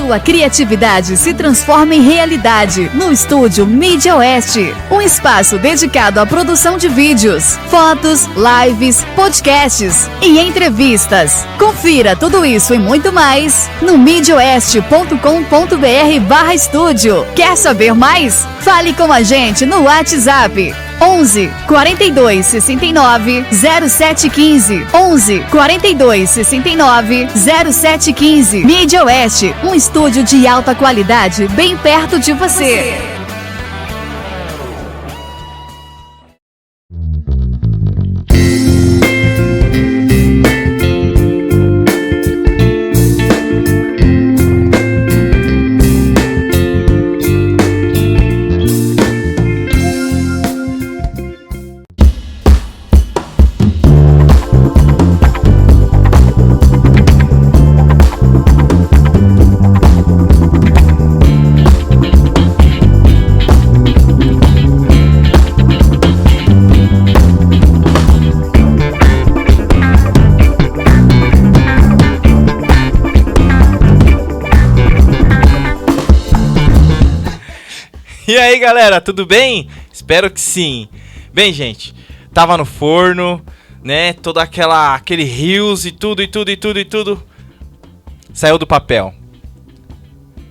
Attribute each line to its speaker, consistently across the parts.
Speaker 1: sua criatividade se transforma em realidade no estúdio Mídia Oeste. Um espaço dedicado à produção de vídeos, fotos, lives, podcasts e entrevistas. Confira tudo isso e muito mais no midioeste.com.br/estúdio. Quer saber mais? Fale com a gente no WhatsApp 11 42 69 0715. 11 42 69 0715. Mídia Oeste, um estúdio de alta qualidade bem perto de você.
Speaker 2: E aí, galera, tudo bem? Espero que sim. Bem, gente, tava no forno, né? Todo aquele rios e tudo. Saiu do papel.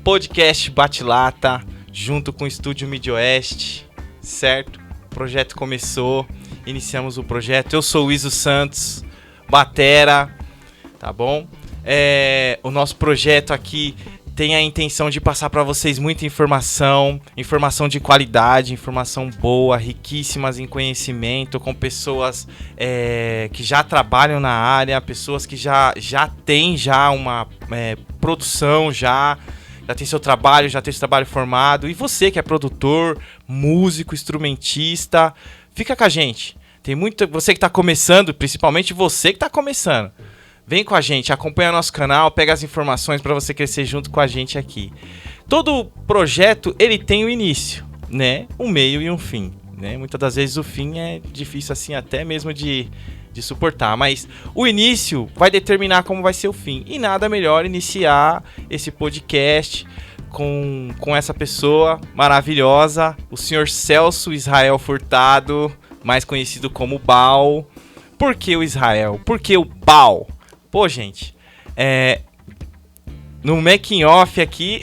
Speaker 2: Podcast Bate-Lata, junto com o Estúdio Mídia Oeste, certo? O projeto começou, iniciamos o projeto. Eu sou o Iso Santos, batera, tá bom? O nosso projeto aqui tem a intenção de passar para vocês muita informação de qualidade, informação boa, riquíssimas em conhecimento, com pessoas que já trabalham na área, pessoas que já têm uma produção, já tem seu trabalho, já tem seu trabalho formado. E você que é produtor, músico, instrumentista, fica com a gente. Tem muito, você que está começando, principalmente você que está começando. Vem com a gente, acompanha nosso canal, pega as informações para você crescer junto com a gente aqui. Todo projeto, ele tem um início, né? Um meio e um fim, né? Muitas das vezes o fim é difícil assim até mesmo de suportar, mas o início vai determinar como vai ser o fim. E nada melhor iniciar esse podcast com essa pessoa maravilhosa, o senhor Celso Israel Furtado, mais conhecido como Bal. Por que o Israel? Por que o Bal? Pô, gente, no making off aqui,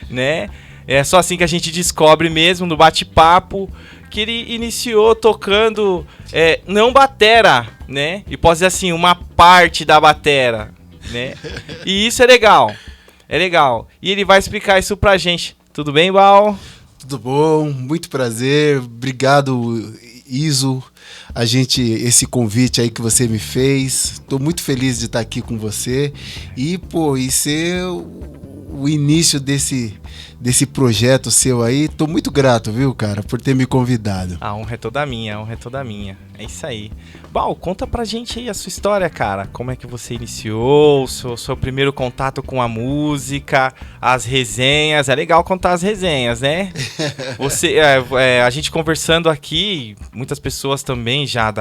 Speaker 2: né, é só assim que a gente descobre mesmo, no bate-papo, que ele iniciou tocando, não batera, né, e pode dizer assim, uma parte da batera, né, e isso é legal, e ele vai explicar isso pra gente. Tudo bem, Bal?
Speaker 3: Tudo bom, muito prazer, obrigado, Iso. Esse convite aí que você me fez, estou muito feliz de estar aqui com você e ser o início desse projeto seu aí. Estou muito grato, viu, cara, por ter me convidado.
Speaker 2: A honra é toda minha, é isso aí. Bal, conta pra gente aí a sua história, cara, como é que você iniciou, o seu primeiro contato com a música, as resenhas. É legal contar as resenhas, né? A gente conversando aqui, muitas pessoas também já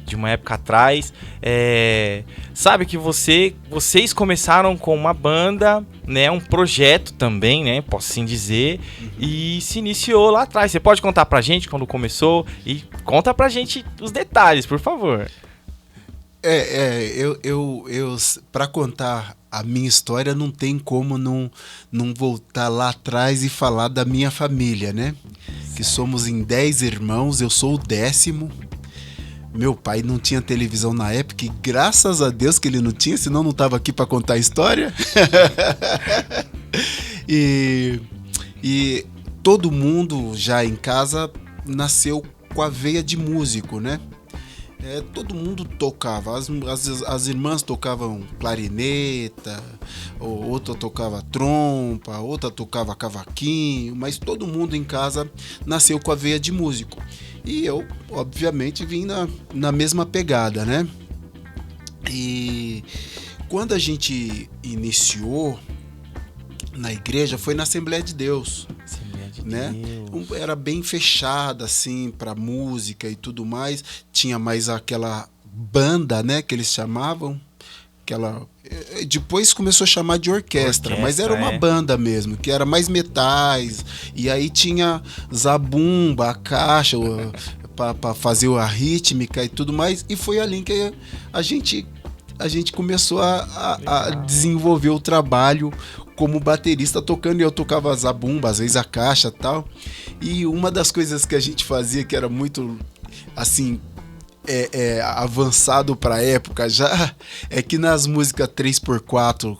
Speaker 2: de uma época atrás, sabe que vocês começaram com uma banda, né, um projeto também, né, posso assim dizer, e se iniciou lá atrás. Você pode contar pra gente quando começou e conta pra gente os detalhes, por favor.
Speaker 3: Eu para contar a minha história não tem como não voltar lá atrás e falar da minha família, né? Que somos em 10 irmãos, eu sou o 10º. Meu pai não tinha televisão na época e graças a Deus que ele não tinha, senão não estava aqui para contar a história. e todo mundo já em casa nasceu com a veia de músico, né? Todo mundo tocava, as irmãs tocavam clarineta, outra tocava trompa, outra tocava cavaquinho, mas todo mundo em casa nasceu com a veia de músico. E eu, obviamente, vim na mesma pegada, né? E quando a gente iniciou na igreja, foi na Assembleia de Deus. Né? Era bem fechada assim para música e tudo mais. Tinha mais aquela banda, né, que eles chamavam, Depois começou a chamar de orquestra, mas era uma banda mesmo, que era mais metais. E aí tinha zabumba, a caixa, para fazer a rítmica e tudo mais. E foi ali que a gente começou a desenvolver o trabalho como baterista tocando. E eu tocava zabumba, às vezes a caixa e tal. E uma das coisas que a gente fazia que era muito assim... avançado para a época já, é que nas músicas 3x4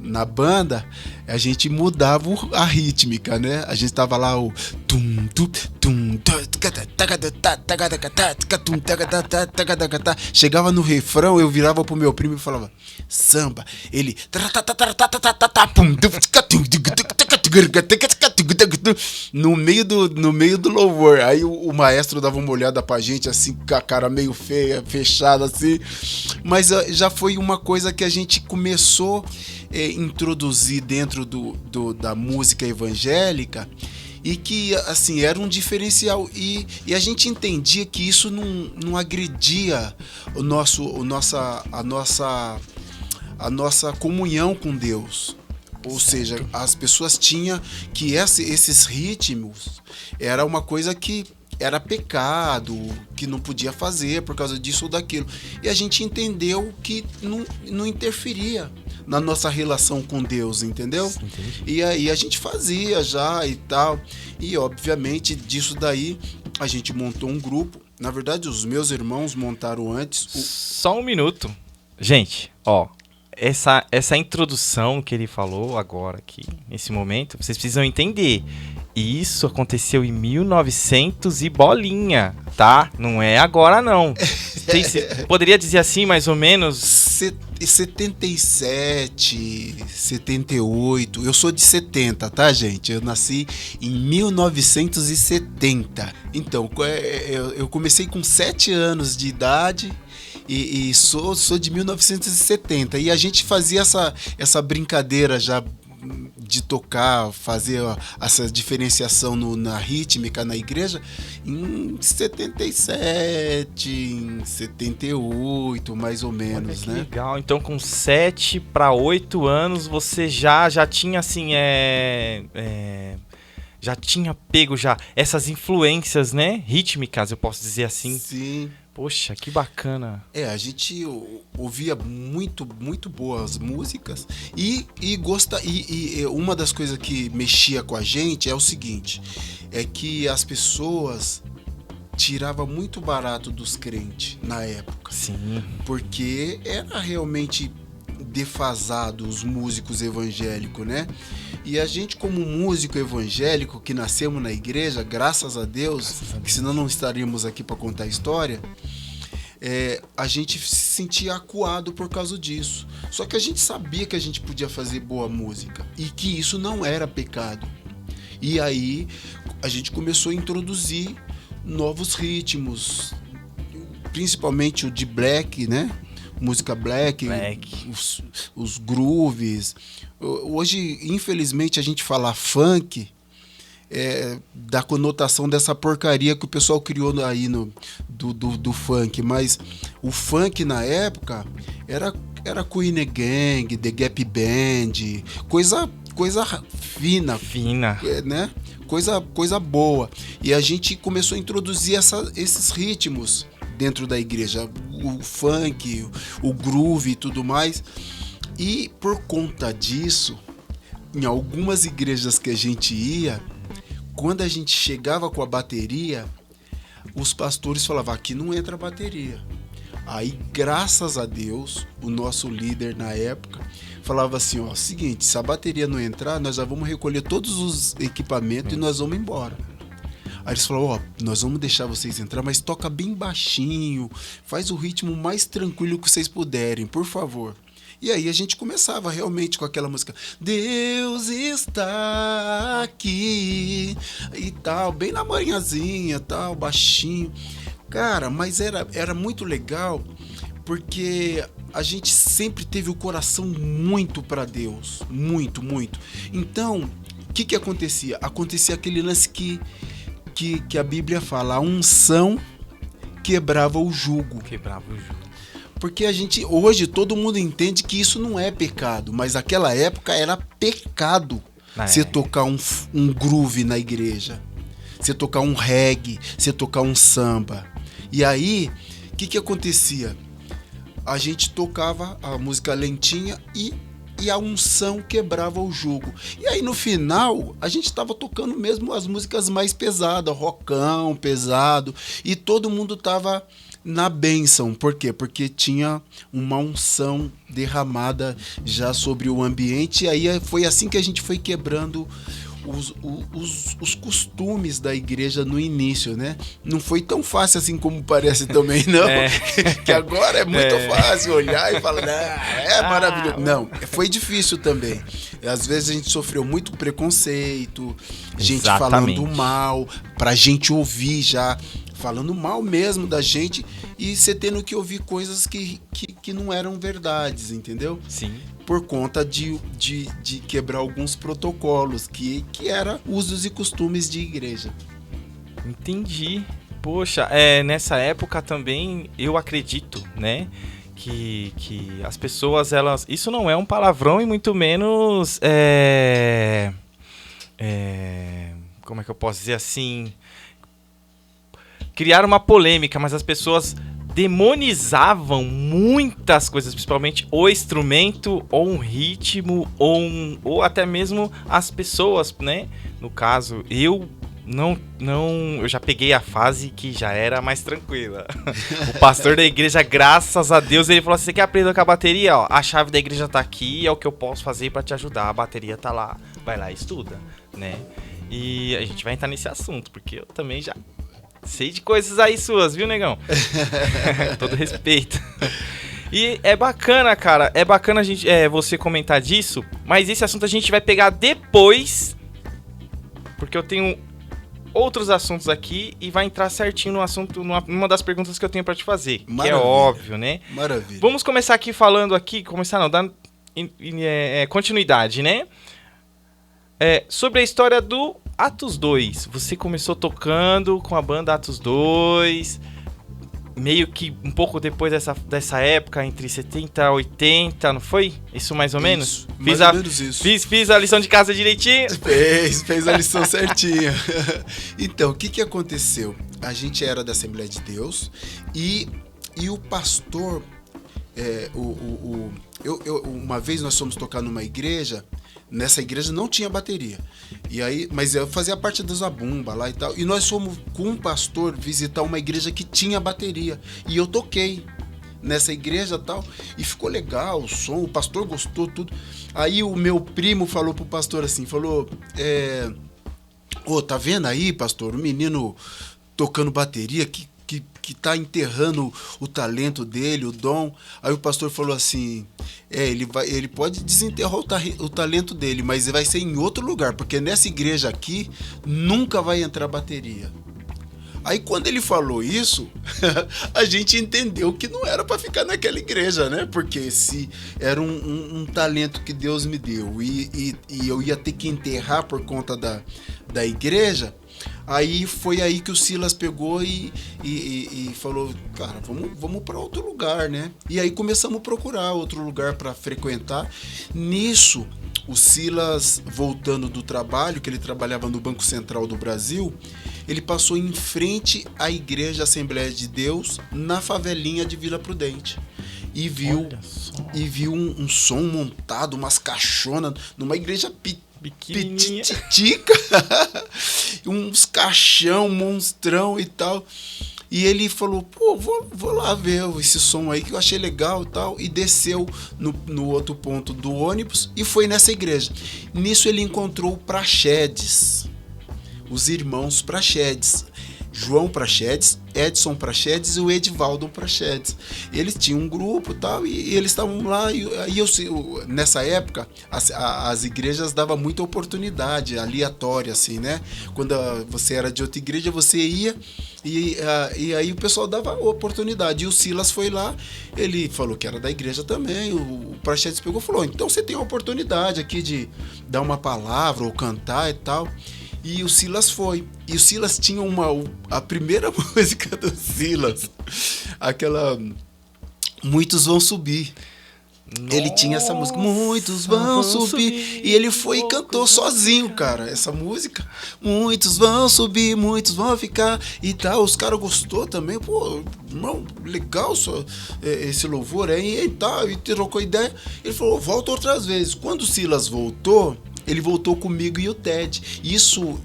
Speaker 3: na banda, a gente mudava a rítmica, né? A gente tava lá o chegava no refrão, eu virava pro meu primo e falava samba, ele no meio do louvor. Aí o maestro dava uma olhada pra gente assim, com a cara meio feia, fechada assim. Mas já foi uma coisa que a gente começou a introduzir dentro da música evangélica, e que assim era um diferencial, e a gente entendia que isso não agredia a nossa comunhão com Deus. Ou seja, as pessoas tinham que esses ritmos era uma coisa que era pecado, que não podia fazer por causa disso ou daquilo. E a gente entendeu que não interferia na nossa relação com Deus, entendeu? Entendi. E aí a gente fazia já e tal. E obviamente disso daí a gente montou um grupo. Na verdade, os meus irmãos montaram antes.
Speaker 2: Só um minuto. Gente, ó. Essa introdução que ele falou agora aqui, nesse momento, vocês precisam entender. Isso aconteceu em 1900 e bolinha, tá? Não é agora, não. Poderia dizer assim, mais ou menos?
Speaker 3: 77, 78. Eu sou de 70, tá, gente? Eu nasci em 1970. Então, eu comecei com 7 anos de idade. E sou de 1970. E a gente fazia essa brincadeira já de tocar, fazer essa diferenciação na rítmica na igreja em 77, em 78, mais ou menos. Olha que
Speaker 2: legal. Então, com 7 para 8 anos, você já tinha assim, já tinha pego essas influências, né? Rítmicas, eu posso dizer assim.
Speaker 3: Sim.
Speaker 2: Poxa, que bacana.
Speaker 3: A gente ouvia muito boas músicas e uma das coisas que mexia com a gente é o seguinte, é que as pessoas tiravam muito barato dos crentes na época.
Speaker 2: Sim.
Speaker 3: Porque era realmente defasado os músicos evangélicos, né? E a gente, como músico evangélico que nascemos na igreja, graças a Deus, que senão não estaríamos aqui para contar a história, a gente se sentia acuado por causa disso. Só que a gente sabia que a gente podia fazer boa música e que isso não era pecado. E aí a gente começou a introduzir novos ritmos, principalmente o de black, né? Música black. Os grooves. Hoje, infelizmente, a gente fala funk da conotação dessa porcaria que o pessoal criou aí do funk, mas o funk na época era Queen Gang, The Gap Band, coisa fina, né? Coisa boa. E a gente começou a introduzir esses ritmos dentro da igreja, o funk, o groove e tudo mais. E por conta disso, em algumas igrejas que a gente ia, quando a gente chegava com a bateria, os pastores falavam, aqui não entra bateria. Aí, graças a Deus, o nosso líder na época falava assim, seguinte, se a bateria não entrar, nós já vamos recolher todos os equipamentos e nós vamos embora. Aí eles falaram, nós vamos deixar vocês entrar, mas toca bem baixinho, faz o ritmo mais tranquilo que vocês puderem, por favor. E aí a gente começava realmente com aquela música, Deus está aqui, e tal, bem na manhãzinha, tal, baixinho. Cara, mas era muito legal, porque a gente sempre teve o coração muito para Deus, muito, muito. Então, o que acontecia? Acontecia aquele lance que a Bíblia fala, a unção quebrava o jugo. Porque hoje todo mundo entende que isso não é pecado, mas naquela época era pecado você tocar um groove na igreja, você tocar um reggae, você tocar um samba. E aí, o que acontecia? A gente tocava a música lentinha e a unção quebrava o jugo. E aí no final, a gente estava tocando mesmo as músicas mais pesadas, rockão, pesado, e todo mundo estava na bênção. Por quê? Porque tinha uma unção derramada já sobre o ambiente, e aí foi assim que a gente foi quebrando os costumes da igreja no início, né? Não foi tão fácil assim como parece também, não. Que agora é muito fácil olhar e falar, é maravilhoso. Não, foi difícil também. Às vezes a gente sofreu muito preconceito, gente falando mal, pra gente ouvir já, falando mal mesmo da gente, e você tendo que ouvir coisas que não eram verdades, entendeu?
Speaker 2: Sim.
Speaker 3: Por conta de quebrar alguns protocolos que era usos e costumes de igreja.
Speaker 2: Entendi. Poxa, nessa época também eu acredito, né, que as pessoas, elas... Isso não é um palavrão e muito menos... como é que eu posso dizer assim? Criar uma polêmica, mas as pessoas demonizavam muitas coisas, principalmente o instrumento, ou um ritmo, ou até mesmo as pessoas, né? No caso, eu já peguei a fase que já era mais tranquila. O pastor da igreja, graças a Deus, ele falou assim: você quer aprender com a bateria? Ó, a chave da igreja tá aqui, é o que eu posso fazer pra te ajudar, a bateria tá lá, vai lá e estuda, né? E a gente vai entrar nesse assunto, porque eu também já sei de coisas aí suas, viu, negão? Todo respeito. E é bacana, cara. É bacana você comentar disso. Mas esse assunto a gente vai pegar depois, porque eu tenho outros assuntos aqui e vai entrar certinho no assunto, numa das perguntas que eu tenho pra te fazer. Maravilha. Que é óbvio, né?
Speaker 3: Maravilha.
Speaker 2: Vamos começar aqui falando aqui. Dar continuidade, né? Sobre a história do Atos 2. Você começou tocando com a banda Atos 2, meio que um pouco depois dessa época, entre 70 e 80, não foi? Isso mais ou menos?
Speaker 3: Mais ou menos isso.
Speaker 2: Fiz a lição de casa direitinho?
Speaker 3: Fez a lição certinha. Então, o que aconteceu? A gente era da Assembleia de Deus e o pastor... uma vez nós fomos tocar numa igreja. Nessa igreja não tinha bateria. E aí, mas eu fazia parte da zabumba lá e tal. E nós fomos com um pastor visitar uma igreja que tinha bateria. E eu toquei nessa igreja e tal. E ficou legal o som, o pastor gostou, tudo. Aí o meu primo falou pro pastor assim, falou... tá vendo aí, pastor, o menino tocando bateria que tá enterrando o talento dele, o dom. Aí o pastor falou assim, ele pode desenterrar o talento dele, mas vai ser em outro lugar, porque nessa igreja aqui nunca vai entrar bateria. Aí quando ele falou isso, a gente entendeu que não era para ficar naquela igreja, né? Porque se era um talento que Deus me deu e eu ia ter que enterrar por conta da igreja. Aí foi aí que o Silas pegou e falou, cara, vamos para outro lugar, né? E aí começamos a procurar outro lugar para frequentar. Nisso, o Silas, voltando do trabalho, que ele trabalhava no Banco Central do Brasil, ele passou em frente à Igreja Assembleia de Deus, na favelinha de Vila Prudente. E viu um som montado, umas caixonas, numa igreja pititica, uns caixão, monstrão e tal. E ele falou, vou lá ver esse som aí que eu achei legal e tal. E desceu no outro ponto do ônibus e foi nessa igreja. Nisso ele encontrou o Praxedes, os irmãos Praxedes. João Praxedes, Edson Praxedes e o Edivaldo Praxedes. Eles tinham um grupo e tal, e eles estavam lá. E nessa época, as igrejas davam muita oportunidade, aleatória, assim, né? Quando você era de outra igreja, você ia e aí o pessoal dava oportunidade. E o Silas foi lá, ele falou que era da igreja também. O Praxedes pegou e falou: então você tem a oportunidade aqui de dar uma palavra ou cantar e tal. E o Silas foi. E o Silas tinha a primeira música do Silas, aquela Muitos Vão Subir. Ele tinha essa música, muitos vão subir, e ele foi e cantou sozinho, cara, essa música. Muitos vão subir, muitos vão ficar e tal. Os caras gostou também, pô, irmão, legal esse louvor aí e tal, e trocou ideia. Ele falou, volta outras vezes. Quando o Silas voltou, ele voltou comigo e o Ted. Isso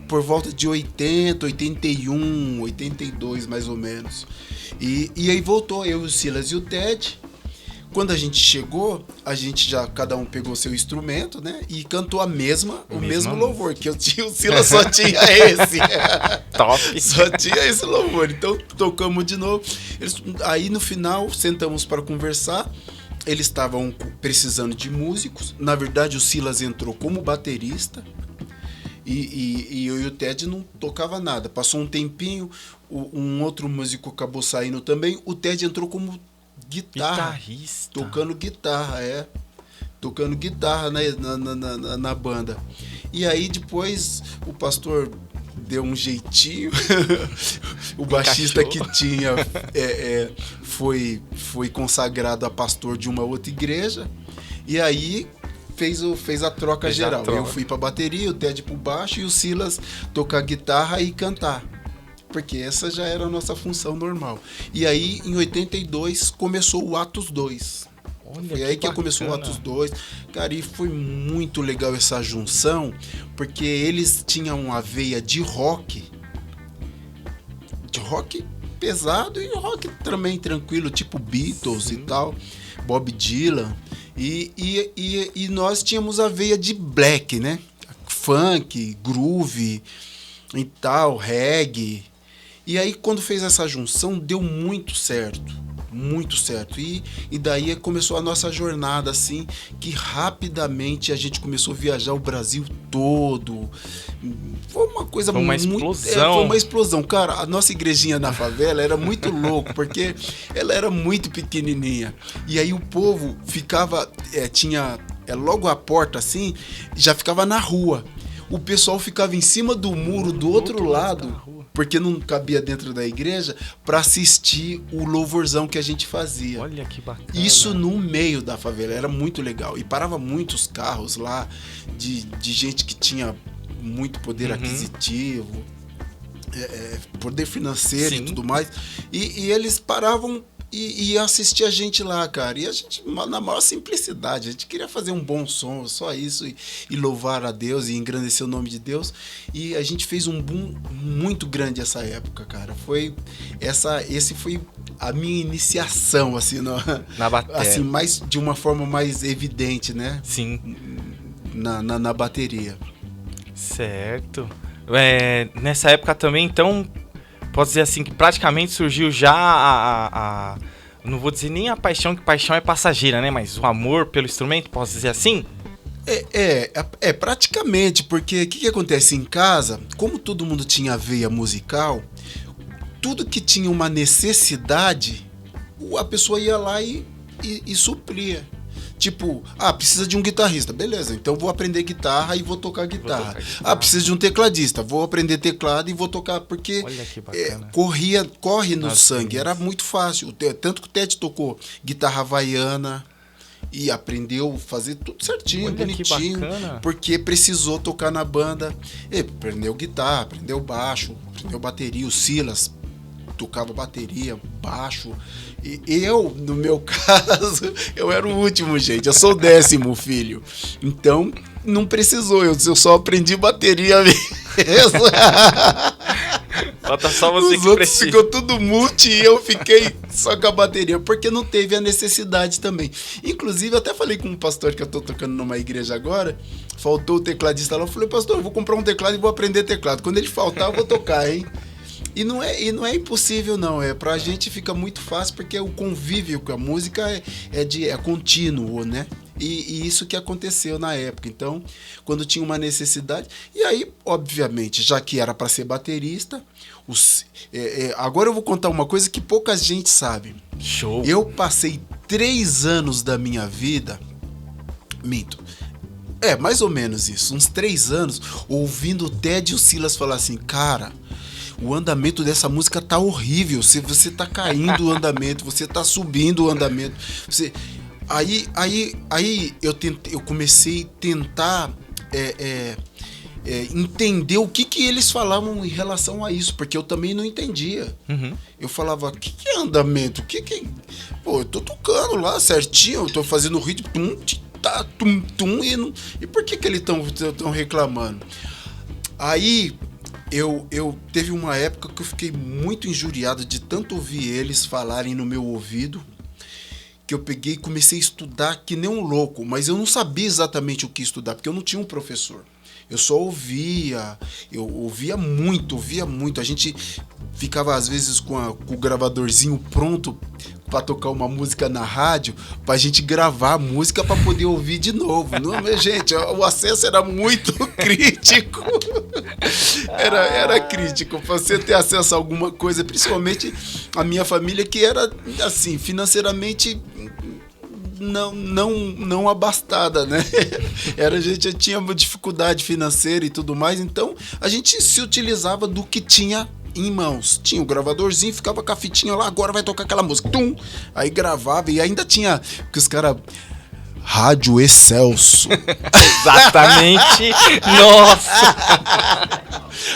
Speaker 3: por volta de 80, 81, 82 mais ou menos. E aí voltou eu, o Silas e o Ted. Quando a gente chegou, a gente já, cada um pegou seu instrumento, né? E cantou o mesmo louvor, que eu tinha, o Silas só tinha esse.
Speaker 2: Top!
Speaker 3: Só tinha esse louvor. Então, tocamos de novo. Aí, no final, sentamos para conversar. Eles estavam precisando de músicos. Na verdade, o Silas entrou como baterista. E eu e o Ted não tocava nada. Passou um tempinho, um outro músico acabou saindo também. O Ted entrou como guitarrista. Tocando guitarra na banda. E aí depois o pastor deu um jeitinho. O baixista que tinha foi consagrado a pastor de uma outra igreja. E aí fez a troca geral. Eu fui pra bateria, o Ted pro baixo e o Silas tocar guitarra e cantar. Porque essa já era a nossa função normal. E aí, em 82, começou o Atos 2. Foi aí que começou o Atos 2. Cara, e foi muito legal essa junção, porque eles tinham uma veia de rock pesado e rock também tranquilo, tipo Beatles e tal, Bob Dylan. E nós tínhamos a veia de black, né? Funk, groove e tal, reggae. E aí, quando fez essa junção, deu muito certo. Muito certo. E daí começou a nossa jornada, assim, que rapidamente a gente começou a viajar o Brasil todo. Foi uma coisa
Speaker 2: foi uma explosão.
Speaker 3: Foi uma explosão. Cara, a nossa igrejinha na favela era muito louco, porque ela era muito pequenininha. E aí o povo ficava, tinha logo a porta, assim, já ficava na rua. O pessoal ficava em cima do muro do outro lado, porque não cabia dentro da igreja, para assistir o louvorzão que a gente fazia.
Speaker 2: Olha que bacana.
Speaker 3: Isso no meio da favela, era muito legal. E parava muitos carros lá de gente que tinha muito poder aquisitivo, poder financeiro. Sim. E tudo mais. E eles paravam e assistir a gente lá, cara. E a gente, na maior simplicidade, a gente queria fazer um bom som, só isso, e louvar a Deus e engrandecer o nome de Deus. E a gente fez um boom muito grande essa época, cara. Esse foi a minha iniciação, assim,
Speaker 2: na bateria.
Speaker 3: Assim, de uma forma mais evidente, né?
Speaker 2: Sim.
Speaker 3: Na bateria.
Speaker 2: Certo. Nessa época também, então, posso dizer assim, que praticamente surgiu já não vou dizer nem a paixão, que paixão é passageira, né? Mas o amor pelo instrumento, posso dizer assim?
Speaker 3: Praticamente, porque o que acontece em casa, como todo mundo tinha veia musical, tudo que tinha uma necessidade, a pessoa ia lá e supria. Tipo, precisa de um guitarrista. Beleza, então vou aprender guitarra e vou tocar guitarra. Precisa de um tecladista. Vou aprender teclado e vou tocar, porque
Speaker 2: olha que bacana.
Speaker 3: Corre no sangue. Era muito fácil. Tanto que o Ted tocou guitarra havaiana e aprendeu a fazer tudo certinho, olha, bonitinho. Porque precisou tocar na banda. Aprendeu guitarra, aprendeu baixo, aprendeu bateria. O Silas tocava bateria, baixo. E eu, no meu caso, eu era o último, gente. Eu sou o 10º filho. Então, não precisou. Eu só aprendi bateria mesmo.
Speaker 2: Falta só você.
Speaker 3: Os outros ficou tudo multi e eu fiquei só com a bateria, porque não teve a necessidade também. Inclusive, eu até falei com um pastor que eu tô tocando numa igreja agora. Faltou o tecladista lá. Eu falei, pastor, eu vou comprar um teclado e vou aprender teclado. Quando ele faltar, eu vou tocar, hein? E não é impossível, não. Pra gente fica muito fácil, porque o convívio com a música é contínuo, né? E isso que aconteceu na época. Então, quando tinha uma necessidade... E aí, obviamente, já que era para ser baterista... agora eu vou contar uma coisa que pouca gente sabe.
Speaker 2: Show!
Speaker 3: Eu passei 3 anos da minha vida... Minto. Mais ou menos isso. Uns 3 anos ouvindo o Ted e o Silas falar assim... Cara... o andamento dessa música tá horrível. Você tá caindo o andamento, você tá subindo o andamento. Aí eu comecei a tentar entender o que eles falavam em relação a isso, porque eu também não entendia. Eu falava, o que é andamento? Pô, eu tô tocando lá certinho, eu tô fazendo o ritmo, e por que eles estão reclamando? Aí eu teve uma época que eu fiquei muito injuriado de tanto ouvir eles falarem no meu ouvido, que eu peguei e comecei a estudar que nem um louco, mas eu não sabia exatamente o que estudar, porque eu não tinha um professor. Eu só ouvia, ouvia muito. A gente ficava às vezes com o gravadorzinho pronto para tocar uma música na rádio, pra gente gravar a música para poder ouvir de novo. Não, mas, gente, o acesso era muito crítico. Era crítico para você ter acesso a alguma coisa, principalmente a minha família, que era assim, financeiramente não abastada, né? A gente tinha uma dificuldade financeira e tudo mais, então a gente se utilizava do que tinha em mãos. Tinha o gravadorzinho, ficava com a fitinha lá, agora vai tocar aquela música. Tum! Aí gravava e ainda tinha que os caras... Rádio Excelso.
Speaker 2: Exatamente. Nossa!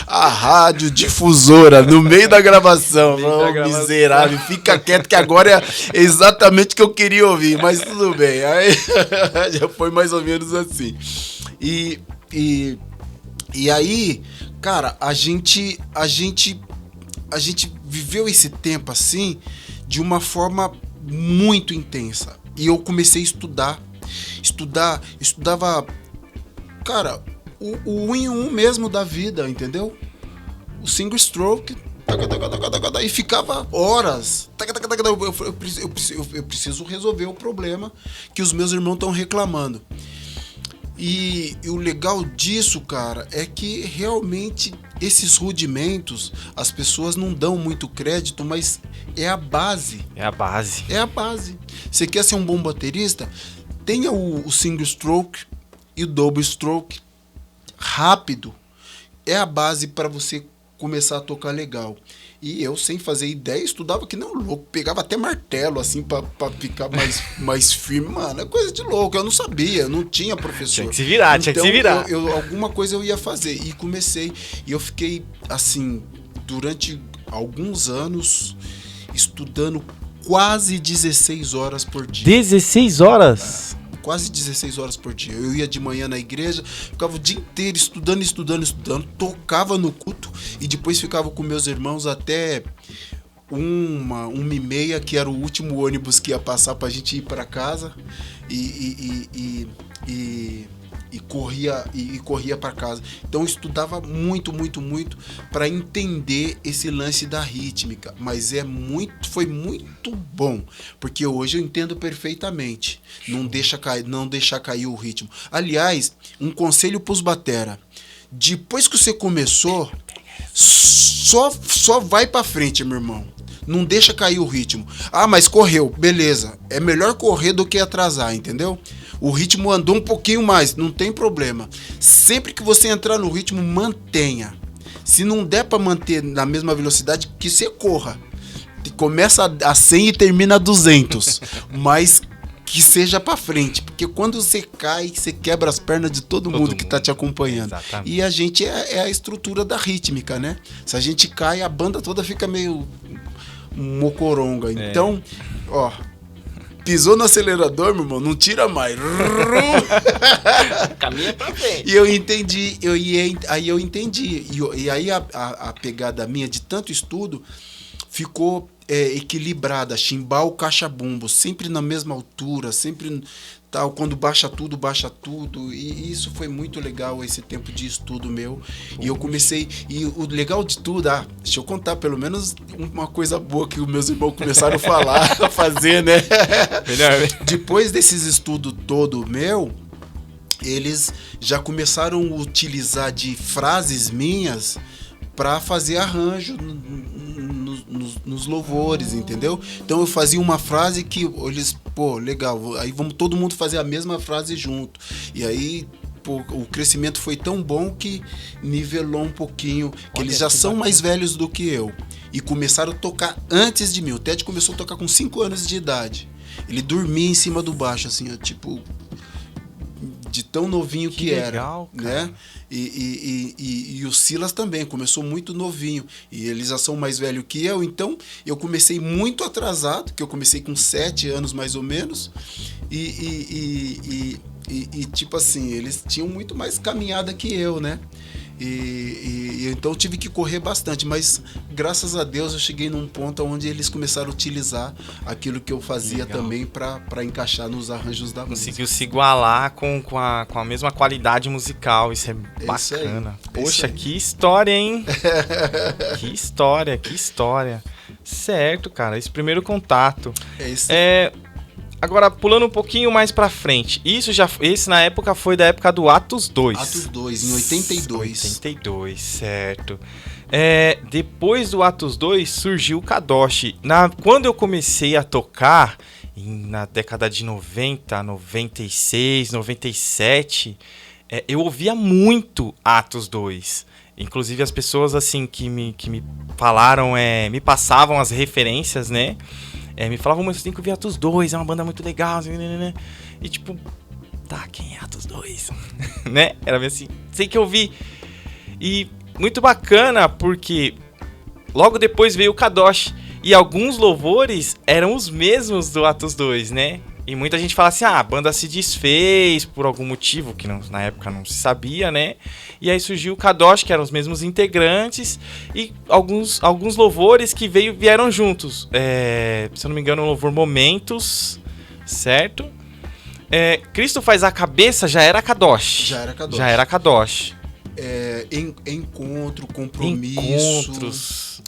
Speaker 3: A rádio difusora no meio da gravação. Miserável, fica quieto que agora é exatamente o que eu queria ouvir, mas tudo bem. Aí já foi mais ou menos assim. E aí, cara, a gente viveu esse tempo assim de uma forma muito intensa. E eu comecei a estudava, cara, o 1 em 1 mesmo da vida, entendeu? O single stroke, e ficava horas. Eu preciso resolver o problema que os meus irmãos estão reclamando. E o legal disso, cara, é que realmente esses rudimentos as pessoas não dão muito crédito, mas é a base.
Speaker 2: É a base.
Speaker 3: É a base. Você quer ser um bom baterista? Tenha o single stroke e o double stroke rápido. É a base para você começar a tocar legal. E eu, sem fazer ideia, estudava que nem um louco. Pegava até martelo, assim, pra ficar mais firme. Mano, é coisa de louco. Eu não sabia, não tinha professor.
Speaker 2: Tinha que se virar,
Speaker 3: então,
Speaker 2: tinha que se virar.
Speaker 3: Alguma coisa eu ia fazer. E comecei. E eu fiquei, assim, durante alguns anos, estudando quase 16 horas por dia.
Speaker 2: 16 horas?
Speaker 3: Quase 16 horas por dia. Eu ia de manhã na igreja, ficava o dia inteiro estudando, tocava no culto e depois ficava com meus irmãos até 1h30, que era o último ônibus que ia passar pra gente ir para casa e corria para casa. Então eu estudava muito para entender esse lance da rítmica, mas foi muito bom, porque hoje eu entendo perfeitamente. Não deixa cair o ritmo. Aliás, um conselho pros batera: depois que você começou, só vai para frente, meu irmão. Não deixa cair o ritmo. Ah, mas correu, beleza. É melhor correr do que atrasar, entendeu? O ritmo andou um pouquinho mais, não tem problema. Sempre que você entrar no ritmo, mantenha. Se não der para manter na mesma velocidade, que você corra. Começa a 100 e termina a 200. Mas que seja para frente. Porque quando você cai, você quebra as pernas de todo mundo que tá te acompanhando.
Speaker 2: Exatamente.
Speaker 3: E a gente é a estrutura da rítmica, né? Se a gente cai, a banda toda fica meio mocoronga. Então, ó... Pisou no acelerador, meu irmão, não tira mais.
Speaker 2: Caminha pra frente.
Speaker 3: E eu entendi, aí eu entendi. E aí a pegada minha de tanto estudo ficou equilibrada. Chimbal, caixa bumbo, sempre na mesma altura, sempre tal. Quando baixa tudo. E isso foi muito legal, esse tempo de estudo meu. E eu comecei. E o legal de tudo, deixa eu contar pelo menos uma coisa boa que os meus irmãos começaram a falar, a fazer, né? Depois desses estudos todo meu, eles já começaram a utilizar de frases minhas para fazer arranjo nos louvores, entendeu? Então eu fazia uma frase que eles, legal, aí vamos todo mundo fazer a mesma frase junto. E aí o crescimento foi tão bom que nivelou um pouquinho, que
Speaker 2: Olha,
Speaker 3: eles já
Speaker 2: que
Speaker 3: são
Speaker 2: bacana.
Speaker 3: mais velhos do que eu. E começaram a tocar antes de mim. O Ted começou a tocar com 5 anos de idade. Ele dormia em cima do baixo, assim, ó, tipo, de tão novinho que
Speaker 2: legal,
Speaker 3: era,
Speaker 2: cara.
Speaker 3: né? E o Silas também começou muito novinho, e eles já são mais velhos que eu, então eu comecei muito atrasado, que eu comecei com 7 anos mais ou menos, e tipo assim, eles tinham muito mais caminhada que eu, né? Então eu tive que correr bastante, mas graças a Deus eu cheguei num ponto onde eles começaram a utilizar aquilo que eu fazia
Speaker 2: Legal.
Speaker 3: também para encaixar nos arranjos da música.
Speaker 2: Conseguiu se igualar com a mesma qualidade musical. Isso é
Speaker 3: isso aí,
Speaker 2: bacana.
Speaker 3: é isso
Speaker 2: Poxa,
Speaker 3: aí.
Speaker 2: que história, hein? Que história, que história. Certo, cara. Esse primeiro contato.
Speaker 3: É isso.
Speaker 2: Agora, pulando um pouquinho mais pra frente. Esse na época foi da época do Atos 2.
Speaker 3: Atos 2, em 82.
Speaker 2: 82, certo. Depois do Atos 2 surgiu o Kadoshi. Quando eu comecei a tocar, na década de 90, 96, 97, eu ouvia muito Atos 2. Inclusive as pessoas assim que me falaram, me passavam as referências, né? Me falavam, mas você tem que ouvir Atos 2, é uma banda muito legal, né? E tipo, tá, quem é Atos 2? Né? Era meio assim, tem que ouvir. E muito bacana, porque logo depois veio o Kadoshi, e alguns louvores eram os mesmos do Atos 2, né? E muita gente fala assim, a banda se desfez por algum motivo, que na época não se sabia, né? E aí surgiu o Kadoshi, que eram os mesmos integrantes, e alguns louvores que vieram juntos. Se eu não me engano, o louvor Momentos, certo? Cristo Faz a Cabeça já era Kadoshi.
Speaker 3: Já era Kadoshi. Encontro, compromisso.
Speaker 2: Encontros.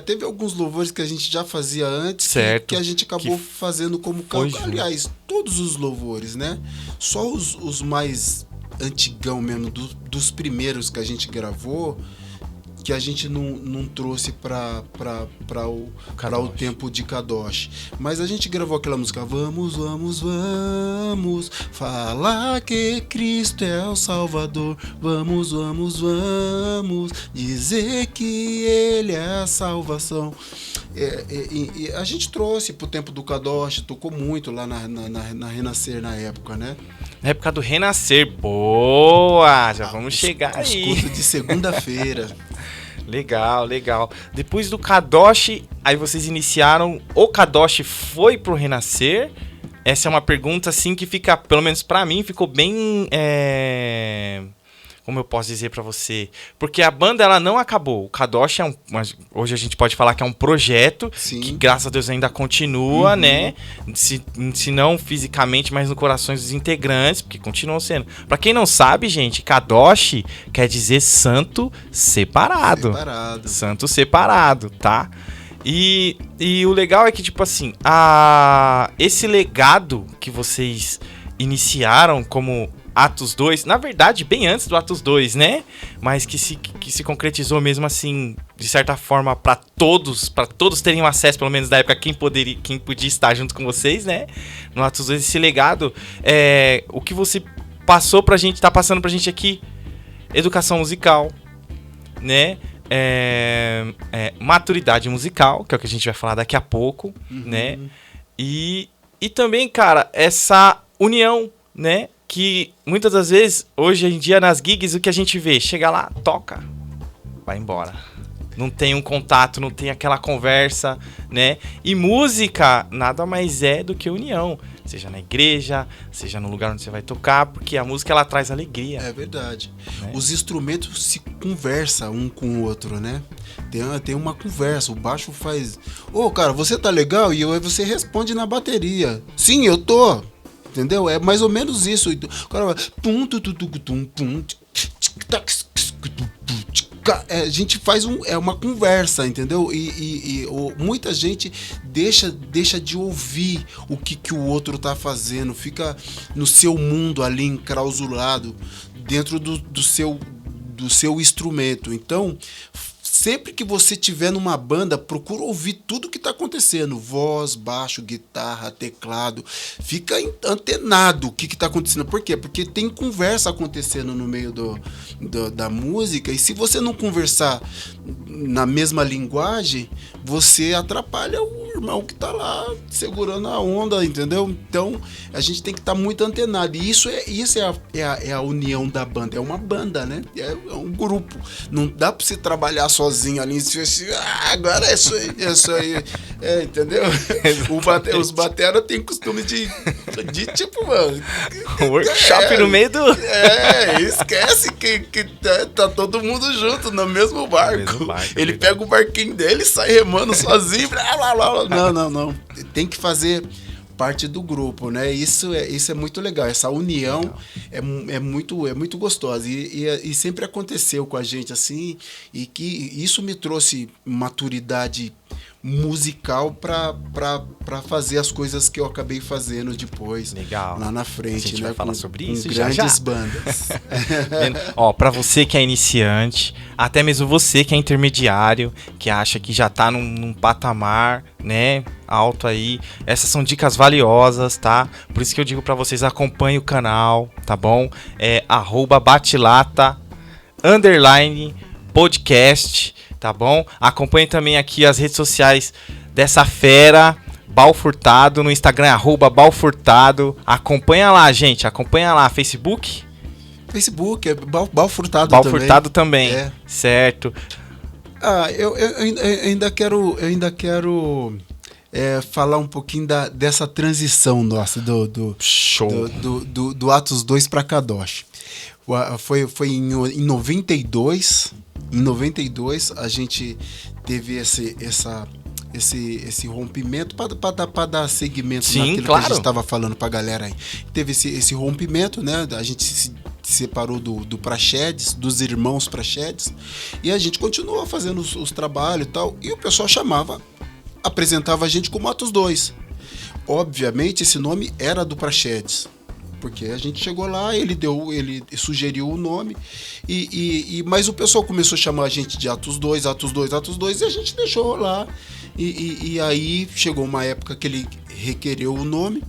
Speaker 3: Teve alguns louvores que a gente já fazia antes,
Speaker 2: certo,
Speaker 3: que a gente acabou fazendo como canto. Aliás, todos os louvores, né? Só os mais antigão mesmo, dos primeiros que a gente gravou, que a gente não trouxe para o tempo de Kadoshi. Mas a gente gravou aquela música, vamos, vamos, vamos, falar que Cristo é o Salvador, vamos, vamos, vamos, dizer que Ele é a salvação. E a gente trouxe pro tempo do Kadoshi, tocou muito lá na Renascer na época, né?
Speaker 2: Na época do Renascer, boa! Já vamos chegar
Speaker 3: os
Speaker 2: aí.
Speaker 3: Os cultos de segunda-feira.
Speaker 2: Legal, legal. Depois do Kadoshi, aí vocês iniciaram, o Kadoshi foi pro Renascer? Essa é uma pergunta assim que fica, pelo menos pra mim, ficou bem... Como eu posso dizer pra você? Porque a banda, ela não acabou. O Kadoshi hoje a gente pode falar que é um projeto. Sim. Que, graças a Deus, ainda continua, né? Se não fisicamente, mas no coração dos integrantes, porque continuam sendo. Pra quem não sabe, gente, Kadoshi quer dizer santo separado. Santo separado, tá? E o legal é que, tipo assim, esse legado que vocês iniciaram como Atos 2, na verdade, bem antes do Atos 2, né? Mas que se concretizou mesmo assim, de certa forma, para todos terem acesso, pelo menos da época, quem podia estar junto com vocês, né? No Atos 2, esse legado, o que você passou pra gente, tá passando pra gente aqui, educação musical, né? Maturidade musical, que é o que a gente vai falar daqui a pouco, né? E também, cara, essa união, né? Que muitas das vezes, hoje em dia, nas gigs, o que a gente vê? Chega lá, toca, vai embora. Não tem um contato, não tem aquela conversa, né? E música nada mais é do que união. Seja na igreja, seja no lugar onde você vai tocar, porque a música, ela traz alegria.
Speaker 3: É verdade.
Speaker 2: Né?
Speaker 3: Os instrumentos se conversam um com o outro, né? Tem uma conversa, o baixo faz... cara, você tá legal? E aí você responde na bateria. Sim, eu tô. Entendeu? É mais ou menos isso. O cara vai... A gente faz uma conversa, entendeu? E muita gente deixa de ouvir o que o outro tá fazendo, fica no seu mundo ali enclausurado dentro do seu instrumento. Então, sempre que você tiver numa banda, procura ouvir tudo que tá acontecendo. Voz, baixo, guitarra, teclado. Fica antenado o que tá acontecendo. Por quê? Porque tem conversa acontecendo no meio da música, e se você não conversar na mesma linguagem, você atrapalha o irmão que tá lá segurando a onda, entendeu? Então, a gente tem que estar muito antenado. E isso é a união da banda. É uma banda, né? É um grupo. Não dá pra você trabalhar sozinho ali, assim, agora é isso aí. Entendeu? Os batera tem costume de tipo, mano...
Speaker 2: Workshop no meio do...
Speaker 3: Esquece que tá todo mundo junto no mesmo barco. Ele pega o barquinho dele e sai remando sozinho. Não. Tem que fazer parte do grupo, né? Isso é muito legal. Essa união é muito gostosa. E sempre aconteceu com a gente assim. E que isso me trouxe maturidade musical para fazer as coisas que eu acabei fazendo depois.
Speaker 2: Legal.
Speaker 3: Lá na frente,
Speaker 2: a gente
Speaker 3: né?
Speaker 2: vai falar sobre isso
Speaker 3: com
Speaker 2: já.
Speaker 3: Grandes bandas.
Speaker 2: Ó, para você que é iniciante, até mesmo você que é intermediário, que acha que já tá num patamar, né, alto aí, essas são dicas valiosas, tá? Por isso que eu digo para vocês, acompanhem o canal, tá bom? É @batilata_podcast, tá bom? Acompanhe também aqui as redes sociais dessa fera, Balfurtado, no Instagram @Balfurtado. Acompanha lá, gente, acompanha lá, Facebook,
Speaker 3: é Balfurtado
Speaker 2: também. Certo.
Speaker 3: Eu ainda quero falar um pouquinho dessa transição nossa
Speaker 2: Show.
Speaker 3: do Atos 2 para Kadosh. Foi em 92. Em 92 a gente teve esse rompimento para dar segmento naquilo que a gente estava falando para a galera aí. Teve esse rompimento, né? A gente se separou do Praxedes, dos irmãos Praxedes, e a gente continuou fazendo os trabalhos e tal, e o pessoal apresentava a gente como Atos 2. Obviamente esse nome era do Praxedes, porque a gente chegou lá, ele sugeriu o nome, mas o pessoal começou a chamar a gente de Atos 2, e a gente deixou lá. E aí chegou uma época que ele requereu o nome,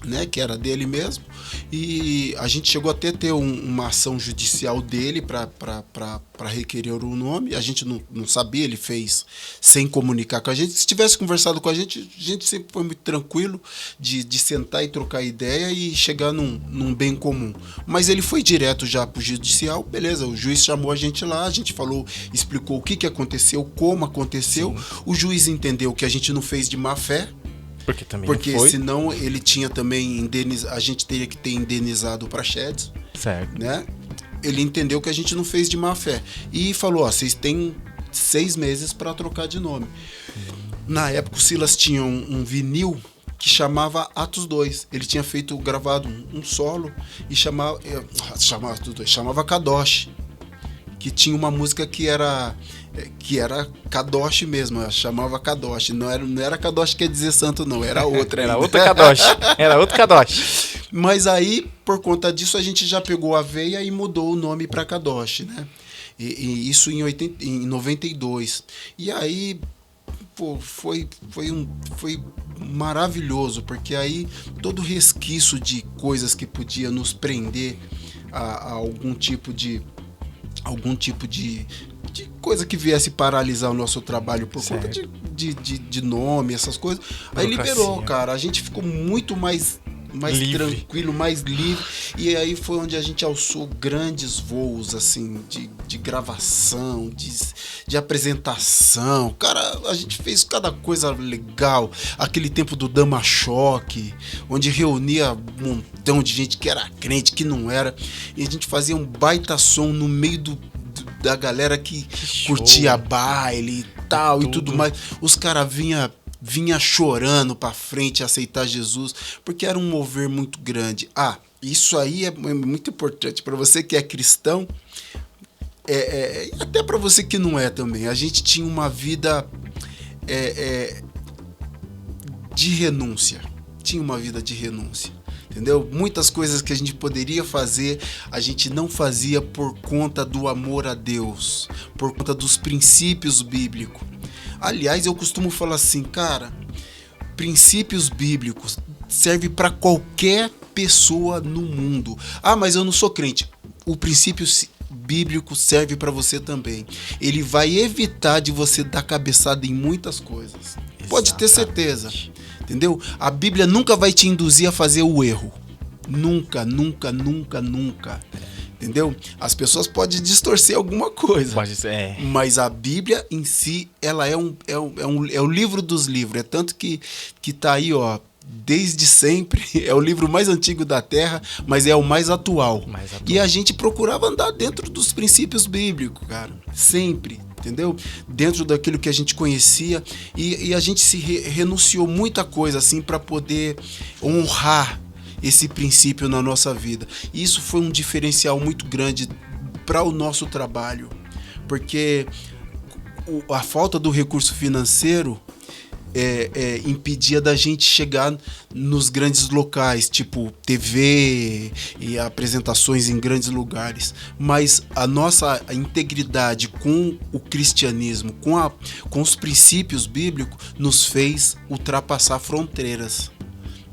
Speaker 3: né, que era dele mesmo, e a gente chegou até a ter uma ação judicial dele para requerer o nome. A gente não sabia, ele fez sem comunicar com a gente. Se tivesse conversado com a gente sempre foi muito tranquilo de sentar e trocar ideia e chegar num bem comum. Mas ele foi direto já pro judicial, beleza, o juiz chamou a gente lá, a gente falou, explicou o que aconteceu, como aconteceu. Sim. O juiz entendeu que a gente não fez de má fé, porque senão ele tinha também a gente teria que ter indenizado o Praxedes.
Speaker 2: Certo.
Speaker 3: Né? Ele entendeu que a gente não fez de má fé e falou: vocês têm 6 meses para trocar de nome. Na época o Silas tinha um vinil que chamava Atos 2. Ele tinha gravado um solo e chamava Kadosh, que tinha uma música que era Kadosh mesmo, chamava Kadosh, não era Kadosh quer dizer santo não, era outra.
Speaker 2: Era outra Kadosh, era outro Kadosh.
Speaker 3: Mas aí, por conta disso, a gente já pegou a veia e mudou o nome para Kadosh, né? E isso em 92. E aí, pô, foi maravilhoso, porque aí todo resquício de coisas que podia nos prender a algum tipo de coisa que viesse paralisar o nosso trabalho por conta de nome, essas coisas. Aí liberou, cara. A gente ficou muito mais tranquilo, mais livre. E aí foi onde a gente alçou grandes voos, assim, de gravação, de apresentação. Cara, a gente fez cada coisa legal. Aquele tempo do Dama Choque, onde reunia um montão de gente que era crente, que não era. E a gente fazia um baita som no meio da galera que curtia baile e tal, e tudo mais. Os caras vinha chorando pra frente aceitar Jesus, porque era um mover muito grande. Isso aí é muito importante para você que é cristão, e até para você que não é também. A gente tinha uma vida de renúncia. entendeu? Muitas coisas que a gente poderia fazer, a gente não fazia por conta do amor a Deus, por conta dos princípios bíblicos. Aliás, eu costumo falar assim, cara, princípios bíblicos servem para qualquer pessoa no mundo. Ah, mas eu não sou crente. O princípio bíblico serve para você também. Ele vai evitar de você dar cabeçada em muitas coisas. Exatamente. Pode ter certeza. Entendeu? A Bíblia nunca vai te induzir a fazer o erro. Nunca, nunca, nunca, nunca. Entendeu? As pessoas podem distorcer alguma coisa.
Speaker 2: Pode ser.
Speaker 3: Mas a Bíblia em si, ela é o livro dos livros. É tanto que tá aí, ó, desde sempre. É o livro mais antigo da Terra, mas é o mais atual. E a gente procurava andar dentro dos princípios bíblicos, cara. Sempre. Entendeu? Dentro daquilo que a gente conhecia. E a gente se renunciou muita coisa assim para poder honrar esse princípio na nossa vida. E isso foi um diferencial muito grande para o nosso trabalho, porque a falta do recurso financeiro impedia da gente chegar nos grandes locais, tipo TV e apresentações em grandes lugares. Mas a nossa integridade com o cristianismo, com os princípios bíblicos, nos fez ultrapassar fronteiras.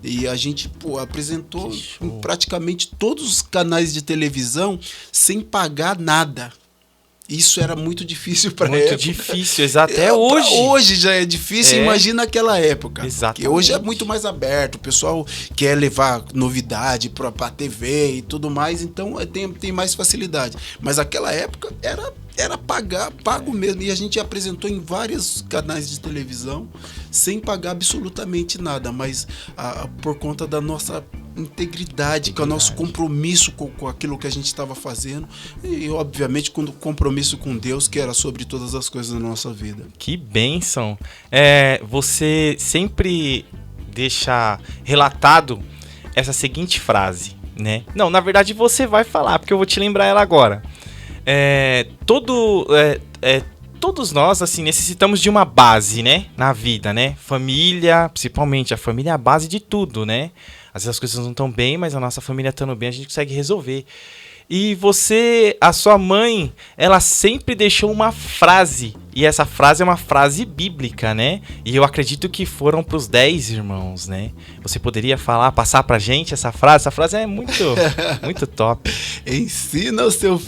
Speaker 3: E a gente apresentou em praticamente todos os canais de televisão sem pagar nada. Isso era muito difícil para época. Muito
Speaker 2: difícil, até hoje.
Speaker 3: Hoje já é difícil, imagina aquela época.
Speaker 2: Exatamente.
Speaker 3: Porque hoje é muito mais aberto, o pessoal quer levar novidade para a TV e tudo mais, então tem mais facilidade. Mas aquela época era pago mesmo. E a gente apresentou em vários canais de televisão sem pagar absolutamente nada, mas por conta da nossa integridade, com o nosso compromisso com aquilo que a gente estava fazendo e, obviamente, com o compromisso com Deus, que era sobre todas as coisas da nossa vida.
Speaker 2: Que bênção! Você sempre deixa relatado essa seguinte frase, né? Não, na verdade você vai falar, porque eu vou te lembrar ela agora. Todos nós, assim, necessitamos de uma base, né? Na vida, né? Família, principalmente. A família é a base de tudo, né? Às vezes as coisas não estão bem, mas a nossa família estando bem, a gente consegue resolver. E a sua mãe, ela sempre deixou uma frase. E essa frase é uma frase bíblica, né? E eu acredito que foram para os 10 irmãos, né? Você poderia passar pra gente essa frase? Essa frase é muito, muito top.
Speaker 3: Ensina o seu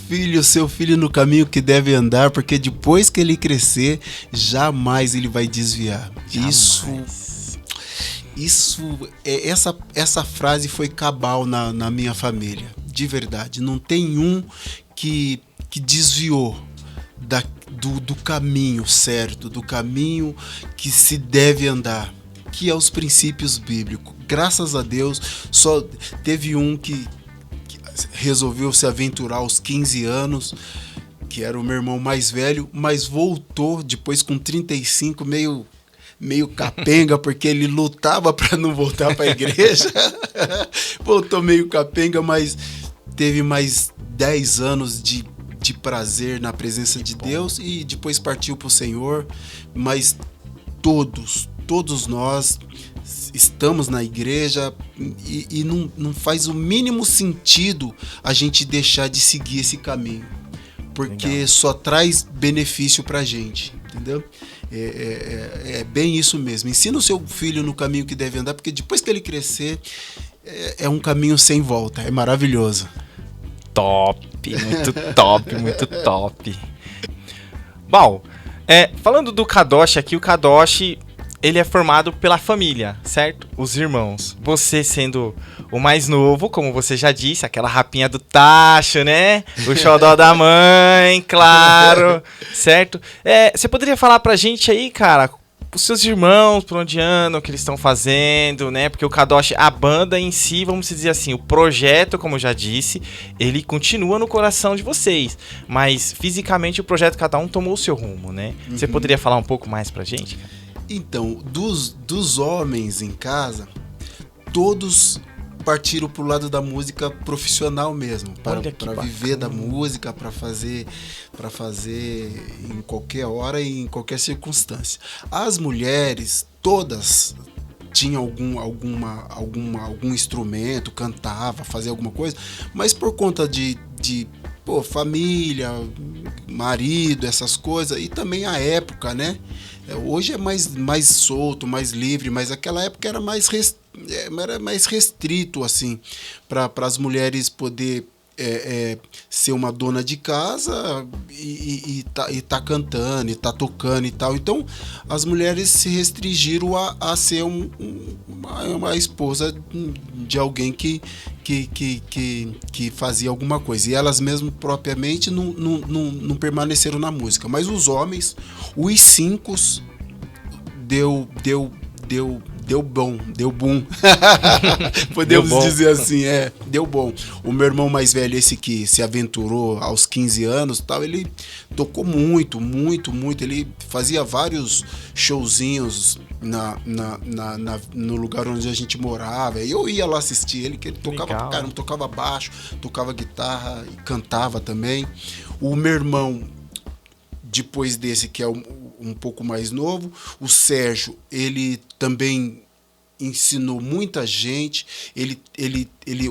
Speaker 3: filho no caminho que deve andar, porque depois que ele crescer, jamais ele vai desviar.
Speaker 2: Jamais.
Speaker 3: Essa frase foi cabal na minha família, de verdade. Não tem um que desviou do caminho certo, do caminho que se deve andar, que é os princípios bíblicos. Graças a Deus, só teve um que resolveu se aventurar aos 15 anos, que era o meu irmão mais velho, mas voltou depois com 35, meio capenga, porque ele lutava para não voltar para a igreja. Voltou meio capenga, mas teve mais 10 anos de prazer na presença de Deus e depois partiu para o Senhor. Mas todos nós estamos na igreja e não faz o mínimo sentido a gente deixar de seguir esse caminho, porque legal, só traz benefício para a gente, entendeu? É bem isso mesmo. Ensina o seu filho no caminho que deve andar, porque depois que ele crescer, é um caminho sem volta. É maravilhoso.
Speaker 2: Top, muito top, muito top. Bom, falando do Kadosh aqui, o Kadosh, ele é formado pela família, certo? Os irmãos. Você sendo o mais novo, como você já disse, aquela rapinha do tacho, né? O xodó da mãe, claro, certo? Você poderia falar pra gente aí, cara, os seus irmãos, por onde andam, o que eles estão fazendo, né? Porque o Kadosh, a banda em si, vamos dizer assim, o projeto, como eu já disse, ele continua no coração de vocês. Mas, fisicamente, o projeto, cada um tomou o seu rumo, né? Uhum. Você poderia falar um pouco mais pra gente, cara?
Speaker 3: Então, dos homens em casa, todos partiram pro lado da música profissional mesmo, para viver da música, para fazer em qualquer hora e em qualquer circunstância. As mulheres, todas tinha algum instrumento, cantava, fazia alguma coisa, mas por conta de família, marido, essas coisas, e também a época, né? Hoje é mais solto, mais livre, mas aquela época era mais restrito, assim, para as mulheres poder ser uma dona de casa e tá cantando, e tá tocando e tal. Então, as mulheres se restringiram a ser uma esposa de alguém que fazia alguma coisa. E elas mesmo propriamente não permaneceram na música. Mas os homens, os 5, deu bom. Podemos dizer assim, deu bom. O meu irmão mais velho, esse que se aventurou aos 15 anos, tal, ele tocou muito. Ele fazia vários showzinhos no lugar onde a gente morava. Eu ia lá assistir ele, que ele tocava pra caramba, tocava baixo, tocava guitarra e cantava também. O meu irmão, depois desse, que é um pouco mais novo, o Sérgio, ele também ensinou muita gente.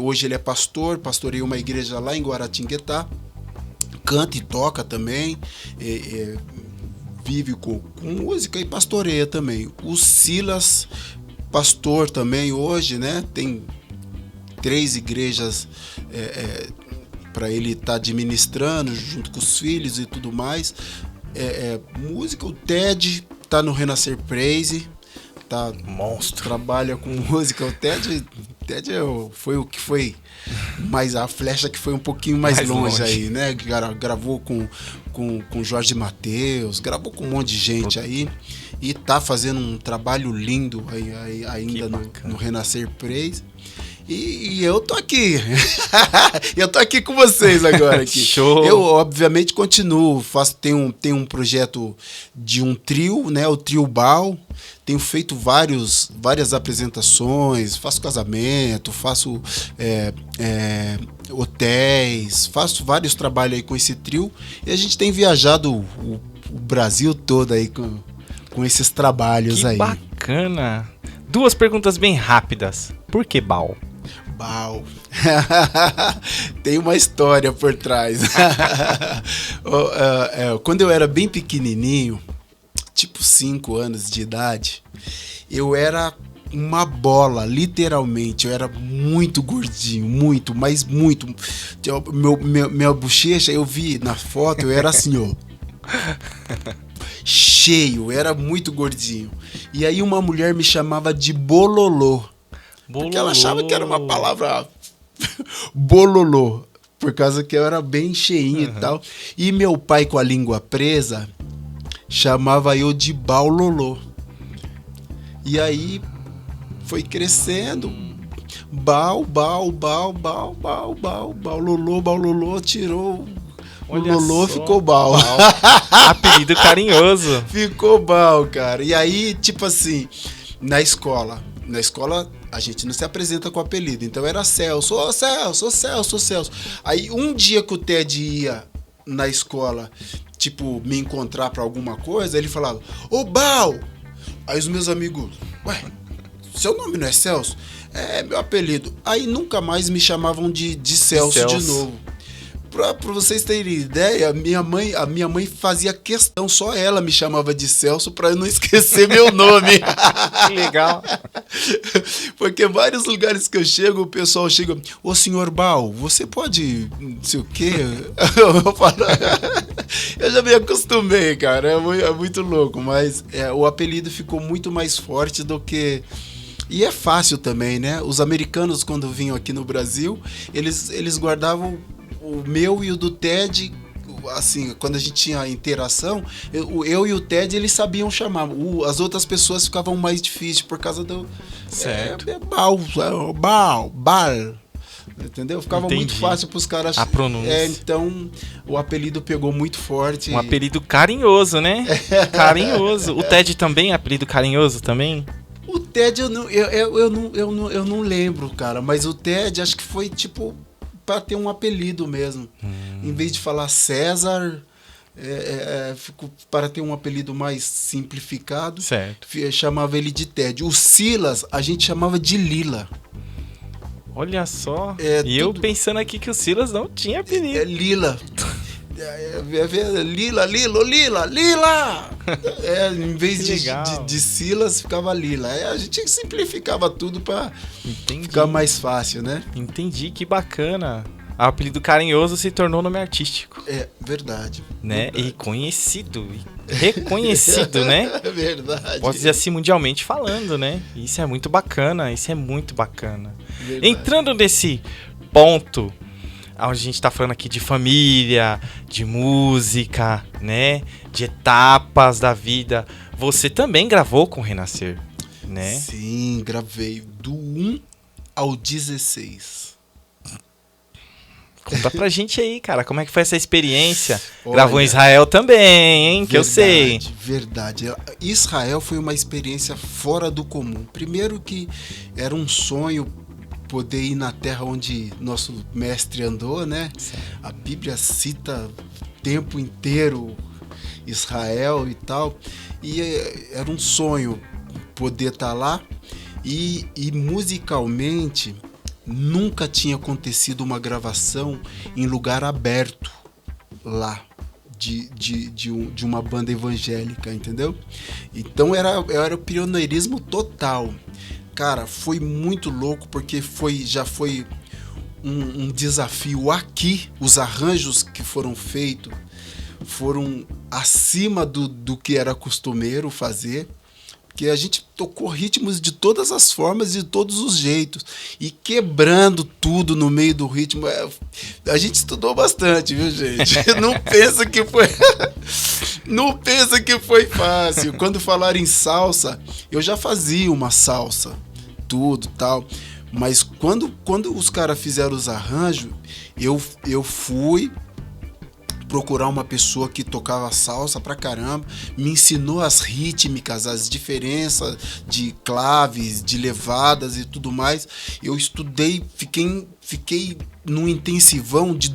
Speaker 3: Hoje ele é pastoreia uma igreja lá em Guaratinguetá, canta e toca também, vive com música e pastoreia também. O Silas, pastor também hoje, né? Tem 3 igrejas para ele estar administrando junto com os filhos e tudo mais. Música. O Ted tá no Renascer Praise, tá, monstro, trabalha com música. O Ted foi o que foi mais a flecha que foi um pouquinho mais longe aí, né? Gravou com Jorge Mateus, gravou com um monte de gente aí e tá fazendo um trabalho lindo aí ainda no Renascer Praise. E eu tô aqui. Eu tô aqui com vocês agora. Aqui.
Speaker 2: Show.
Speaker 3: Eu, obviamente, continuo. Tenho um projeto de um trio, né? O Trio Bal. Tenho feito várias apresentações. Faço casamento, faço hotéis. Faço vários trabalhos aí com esse trio. E a gente tem viajado o Brasil todo aí com esses trabalhos aí.
Speaker 2: Que bacana. 2 perguntas bem rápidas. Por que Bal?
Speaker 3: Bal. Tem uma história por trás. Quando eu era bem pequenininho, tipo 5 anos de idade, eu era uma bola, literalmente. Eu era muito gordinho, mas muito. Minha bochecha, eu vi na foto, eu era assim, ó. Cheio, era muito gordinho. E aí uma mulher me chamava de bololô. Porque ela achava que era uma palavra bololô, por causa que eu era bem cheinho e tal. E meu pai, com a língua presa, chamava eu de baulolô. E aí foi crescendo. Baulolô, tirou. O Lolô ficou Bal.
Speaker 2: Apelido carinhoso.
Speaker 3: Ficou Bal, cara. E aí, tipo assim, na escola a gente não se apresenta com apelido. Então era Celso. Ô Celso. Aí um dia que o Ted ia na escola, tipo, me encontrar pra alguma coisa, ele falava, ô Bal! Aí os meus amigos, ué, seu nome não é Celso? É meu apelido. Aí nunca mais me chamavam de Celso de novo. Pra vocês terem ideia, a minha mãe fazia questão, só ela me chamava de Celso pra eu não esquecer meu nome.
Speaker 2: Que legal.
Speaker 3: Porque vários lugares que eu chego, o pessoal chega, ô senhor Bal, você pode não sei o quê? Eu falo, eu já me acostumei, cara, é muito louco, mas o apelido ficou muito mais forte do que... E é fácil também, né? Os americanos, quando vinham aqui no Brasil, eles guardavam o meu e o do Ted, assim, quando a gente tinha interação, eu e o Ted, eles sabiam chamar. As outras pessoas ficavam mais difíceis por causa do...
Speaker 2: Certo.
Speaker 3: Bal. Entendeu? Ficava muito fácil pros caras...
Speaker 2: A pronúncia.
Speaker 3: Então, o apelido pegou muito forte.
Speaker 2: Um apelido carinhoso, né? Carinhoso. O Ted também é apelido carinhoso também?
Speaker 3: O Ted, eu não lembro, cara. Mas o Ted, acho que foi, tipo... para ter um apelido mesmo. Em vez de falar César, Para ter um apelido mais simplificado,
Speaker 2: Certo.
Speaker 3: chamava ele de Ted. O Silas, a gente chamava de Lila.
Speaker 2: Olha só.
Speaker 3: É,
Speaker 2: e eu
Speaker 3: tudo-
Speaker 2: pensando aqui que o Silas não tinha apelido.
Speaker 3: É Lila. Lila, Lila, Lila, Lila! Em vez
Speaker 2: Que legal.
Speaker 3: de Silas, ficava Lila. A gente simplificava tudo para
Speaker 2: Entendi.
Speaker 3: ficar mais fácil, né?
Speaker 2: Entendi, que bacana. O apelido carinhoso se tornou nome artístico,
Speaker 3: É verdade.
Speaker 2: né?
Speaker 3: Verdade.
Speaker 2: E conhecido, e reconhecido, né?
Speaker 3: É verdade.
Speaker 2: Posso dizer assim, mundialmente falando, né? Isso é muito bacana, isso é muito bacana.
Speaker 3: Verdade.
Speaker 2: Entrando nesse ponto, onde a gente tá falando aqui de família, de música, né? De etapas da vida. Você também gravou com o Renascer, né?
Speaker 3: Sim, gravei do 1 ao 16.
Speaker 2: Conta pra gente aí, cara, como é que foi essa experiência?
Speaker 3: Olha,
Speaker 2: Gravou em Israel também, hein? Que eu sei.
Speaker 3: Verdade. Israel foi uma experiência fora do comum. Primeiro que era um sonho poder ir na terra onde nosso mestre andou, né? A Bíblia cita o tempo inteiro Israel e tal. E era um sonho poder estar lá. E musicalmente nunca tinha acontecido uma gravação em lugar aberto lá de uma banda evangélica, entendeu? Então era o pioneirismo total. Cara, foi muito louco porque já foi um desafio aqui. Os arranjos que foram feitos foram acima do que era costumeiro fazer. Porque a gente tocou ritmos de todas as formas, de todos os jeitos. E quebrando tudo no meio do ritmo. A gente estudou bastante, viu, gente? Não pensa que foi... Não pensa que foi fácil. Quando falaram em salsa, eu já fazia uma salsa. Tudo, tal. Mas quando os caras fizeram os arranjos, eu fui procurar uma pessoa que tocava salsa pra caramba, me ensinou as rítmicas, as diferenças de claves, de levadas e tudo mais. Eu estudei, fiquei num intensivão de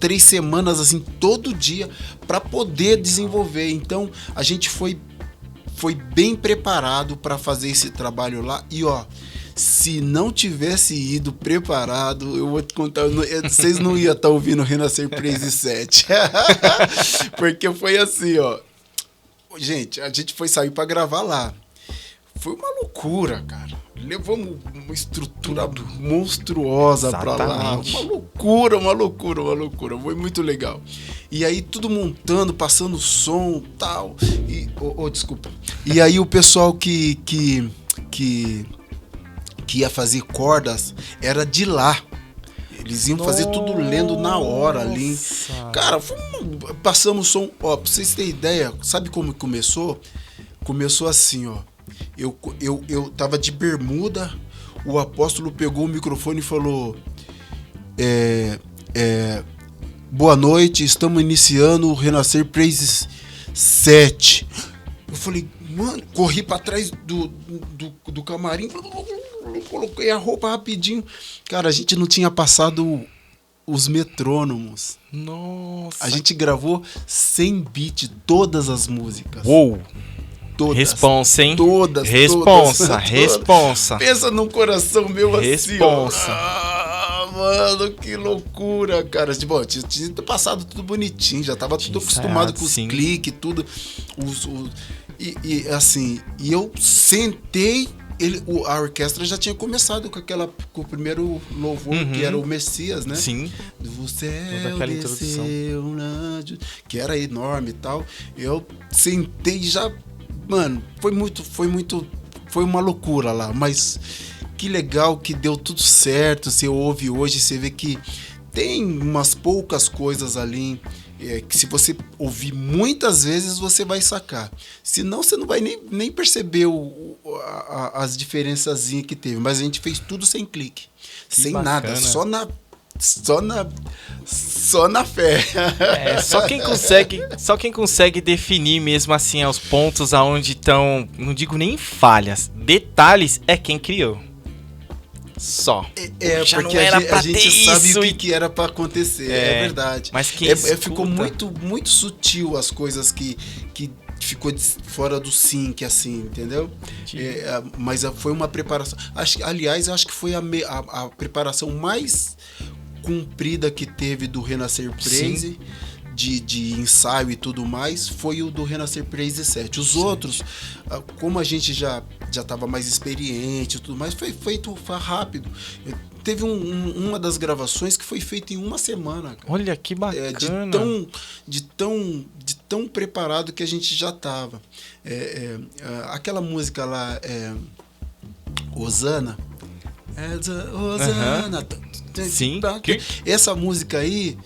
Speaker 3: 3 semanas, assim, todo dia, para poder desenvolver. Então, a gente foi bem preparado para fazer esse trabalho lá. E, ó, se não tivesse ido preparado, eu vou te contar, vocês não iam estar ouvindo Renascer Praise 7. Porque foi assim, ó. Gente, a gente foi sair para gravar lá. Foi uma loucura, cara. Levamos uma estrutura monstruosa para lá. Uma loucura. Foi muito legal. E aí tudo montando, passando som, tal. E desculpa. E aí o pessoal que ia fazer cordas era de lá. Eles iam fazer tudo lendo na hora ali. Cara, passamos som. Ó, pra vocês terem ideia, sabe como começou? Começou assim, ó. Eu tava de bermuda, o apóstolo pegou o microfone e falou: boa noite, estamos iniciando o Renascer Praise 7. Eu falei, mano, corri pra trás do camarim, coloquei a roupa rapidinho. Cara, a gente não tinha passado os metrônomos.
Speaker 2: Nossa.
Speaker 3: A gente gravou 100 beats, todas as músicas.
Speaker 2: Uou.
Speaker 3: Todas.
Speaker 2: Responsa, hein?
Speaker 3: Todas.
Speaker 2: Responsa.
Speaker 3: Pensa num coração meu
Speaker 2: Responsa.
Speaker 3: assim, ó. Mano, que loucura, cara. Tipo, tinha passado tudo bonitinho, já tava tudo acostumado com os cliques, tudo. Assim, e eu sentei, a orquestra já tinha começado com o primeiro louvor, que era o Messias, né?
Speaker 2: Sim.
Speaker 3: Do céu desceu um anjo, que era enorme e tal. Eu sentei já, mano, foi uma loucura lá, mas que legal que deu tudo certo. Você ouve hoje, você vê que tem umas poucas coisas ali que se você ouvir muitas vezes você vai sacar. Senão você não vai nem perceber as diferençazinhas que teve. Mas a gente fez tudo sem clique, sem nada, só na fé.
Speaker 2: Só quem consegue definir mesmo assim os pontos aonde estão, não digo nem falhas, detalhes, é quem criou. Só.
Speaker 3: Já porque a gente sabe o que era pra acontecer, é verdade.
Speaker 2: Mas quem
Speaker 3: ficou muito sutil as coisas que ficou fora do sync, assim, entendeu? Mas foi uma preparação. Aliás, acho que foi a preparação mais comprida que teve do Renascer Praise, de ensaio e tudo mais, foi o do Renascer Praise 7. Os outros, como a gente já estava mais experiente e tudo mais, foi feito rápido. Teve uma das gravações que foi feita em uma semana. Cara.
Speaker 2: Olha que bacana.
Speaker 3: De tão preparado que a gente já estava. Aquela música lá, Osana. Osana.
Speaker 2: Sim.
Speaker 3: Essa música aí,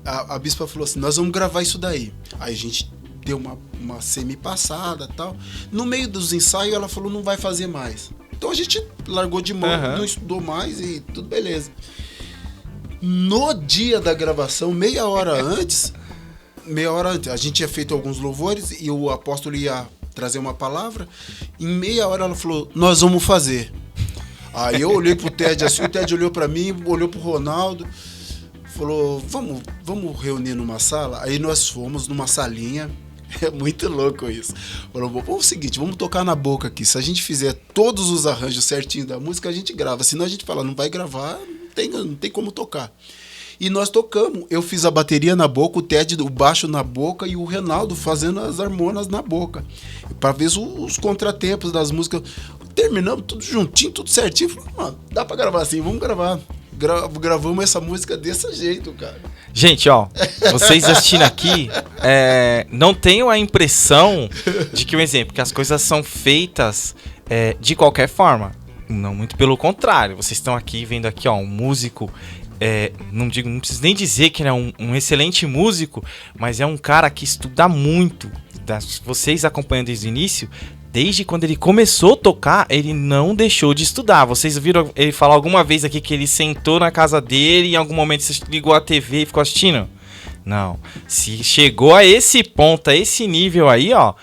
Speaker 3: a Bispa falou assim, nós vamos gravar isso daí. Aí a gente deu uma semi-passada e tal. No meio dos ensaios, ela falou, não vai fazer mais. Então a gente largou de mão, não estudou mais e tudo beleza. No dia da gravação, meia hora antes, a gente tinha feito alguns louvores e o apóstolo ia trazer uma palavra. Em meia hora ela falou, nós vamos fazer. Aí eu olhei pro Ted assim, o Ted olhou pra mim, olhou pro Ronaldo, falou, vamos reunir numa sala? Aí nós fomos numa salinha. É muito louco isso. Falou, vamos o seguinte, vamos tocar na boca aqui. Se a gente fizer todos os arranjos certinho da música, a gente grava. Senão a gente fala, não vai gravar, não tem como tocar. E nós tocamos. Eu fiz a bateria na boca, o Ted, o baixo na boca e o Renaldo fazendo as harmônias na boca. Pra ver os contratempos das músicas. Terminamos tudo juntinho, tudo certinho. Falei, mano, dá pra gravar assim, vamos gravar. Gravamos essa música desse jeito, cara.
Speaker 2: Gente, ó, vocês assistindo aqui, não tenham a impressão de que, um exemplo, que as coisas são feitas de qualquer forma. Não, muito pelo contrário. Vocês estão aqui, vendo aqui, ó, um músico, não preciso nem dizer que ele é um excelente músico, mas é um cara que estuda muito. Vocês acompanhando desde o início, desde quando ele começou a tocar, ele não deixou de estudar. Vocês viram ele falar alguma vez aqui que ele sentou na casa dele e em algum momento você ligou a TV e ficou assistindo? Não. Se chegou a esse ponto, a esse nível aí, ó,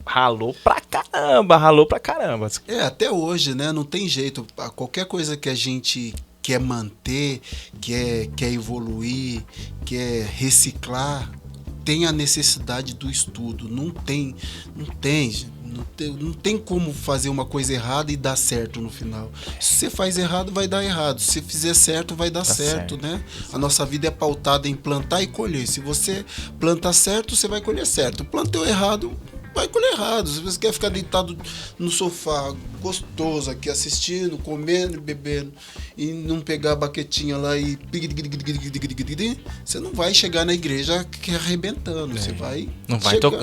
Speaker 2: ralou pra caramba.
Speaker 3: Até hoje, né? Não tem jeito. Qualquer coisa que a gente quer manter, quer evoluir, quer reciclar, tem a necessidade do estudo. Não tem como fazer uma coisa errada e dar certo no final. Se você faz errado, vai dar errado. Se você fizer certo, vai dar certo, né? A nossa vida é pautada em plantar e colher. Se você planta certo, você vai colher certo. Plantou errado, vai colher errado. Se você quer ficar deitado no sofá, gostoso aqui, assistindo, comendo e bebendo, e não pegar a baquetinha lá e... você não vai chegar na igreja arrebentando. Você vai...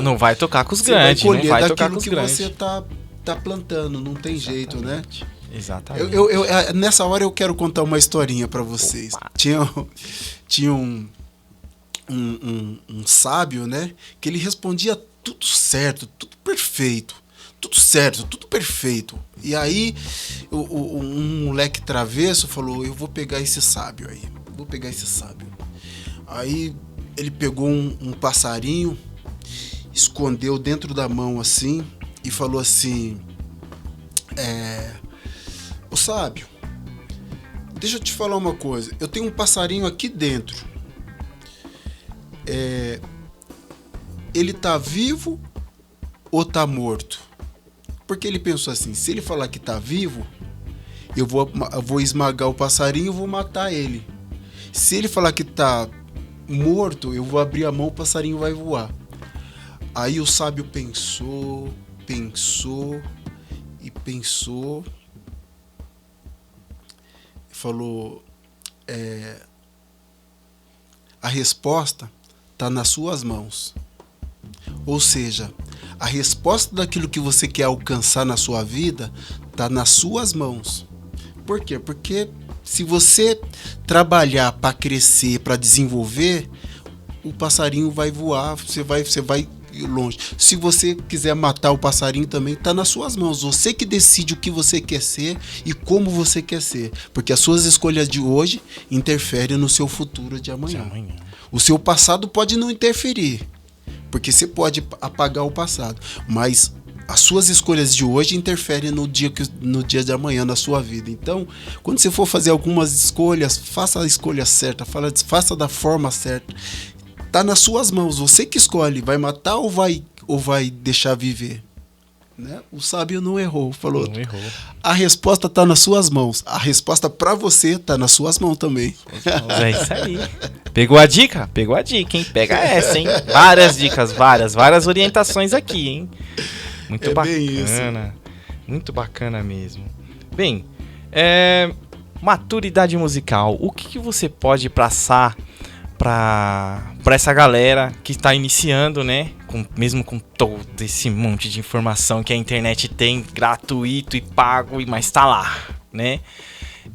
Speaker 2: Não vai tocar com os grandes.
Speaker 3: Você vai colher
Speaker 2: daquilo
Speaker 3: tocar com os grandes. Você tá plantando. Não tem jeito, né?
Speaker 2: Exatamente.
Speaker 3: Nessa hora eu quero contar uma historinha pra vocês. Tinha um sábio, né? Que ele respondia tudo certo, tudo perfeito. Tudo certo, tudo perfeito. E aí, um moleque travesso falou, eu vou pegar esse sábio aí. Aí, ele pegou um passarinho, escondeu dentro da mão assim, e falou assim, ô sábio, deixa eu te falar uma coisa. Eu tenho um passarinho aqui dentro. Ele tá vivo ou tá morto? Porque ele pensou assim, se ele falar que tá vivo, eu vou esmagar o passarinho e vou matar ele. Se ele falar que tá morto, eu vou abrir a mão, o passarinho vai voar. Aí o sábio pensou e falou, a resposta tá nas suas mãos. Ou seja, a resposta daquilo que você quer alcançar na sua vida está nas suas mãos. Por quê? Porque se você trabalhar para crescer, para desenvolver, o passarinho vai voar, você vai ir longe. Se você quiser matar o passarinho também, está nas suas mãos. Você que decide o que você quer ser e como você quer ser. Porque as suas escolhas de hoje interferem no seu futuro de amanhã. O seu passado pode não interferir, porque você pode apagar o passado, mas as suas escolhas de hoje interferem no dia de amanhã na sua vida. Então, quando você for fazer algumas escolhas, faça a escolha certa, faça da forma certa. Tá nas suas mãos, você que escolhe, vai matar ou vai deixar viver. Né? O sábio não errou, falou.
Speaker 2: Não errou.
Speaker 3: A resposta tá nas suas mãos. A resposta para você tá nas suas mãos também.
Speaker 2: É isso aí. Pegou a dica? Pegou a dica, hein? Pega essa, hein? Várias dicas, várias orientações aqui, hein? Muito bacana. Muito bacana mesmo. Bem, maturidade musical. O que você pode passar para essa galera que está iniciando, né? Mesmo com todo esse monte de informação que a internet tem, gratuito e pago, mas tá lá, né?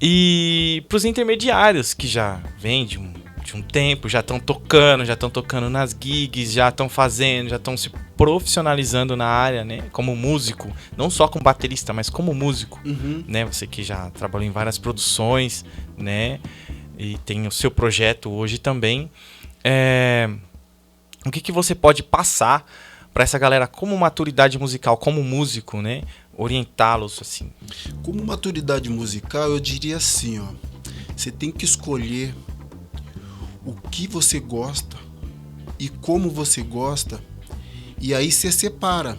Speaker 2: E para os intermediários que já vêm de um tempo, já estão tocando nas gigs, já estão fazendo, já estão se profissionalizando na área, né? Como músico, não só como baterista, mas como músico, né? Você que já trabalhou em várias produções, né? E tem o seu projeto hoje também. O que você pode passar para essa galera como maturidade musical, como músico, né? Orientá-los assim.
Speaker 3: Como maturidade musical, eu diria assim, ó. Você tem que escolher o que você gosta e como você gosta, e aí você separa.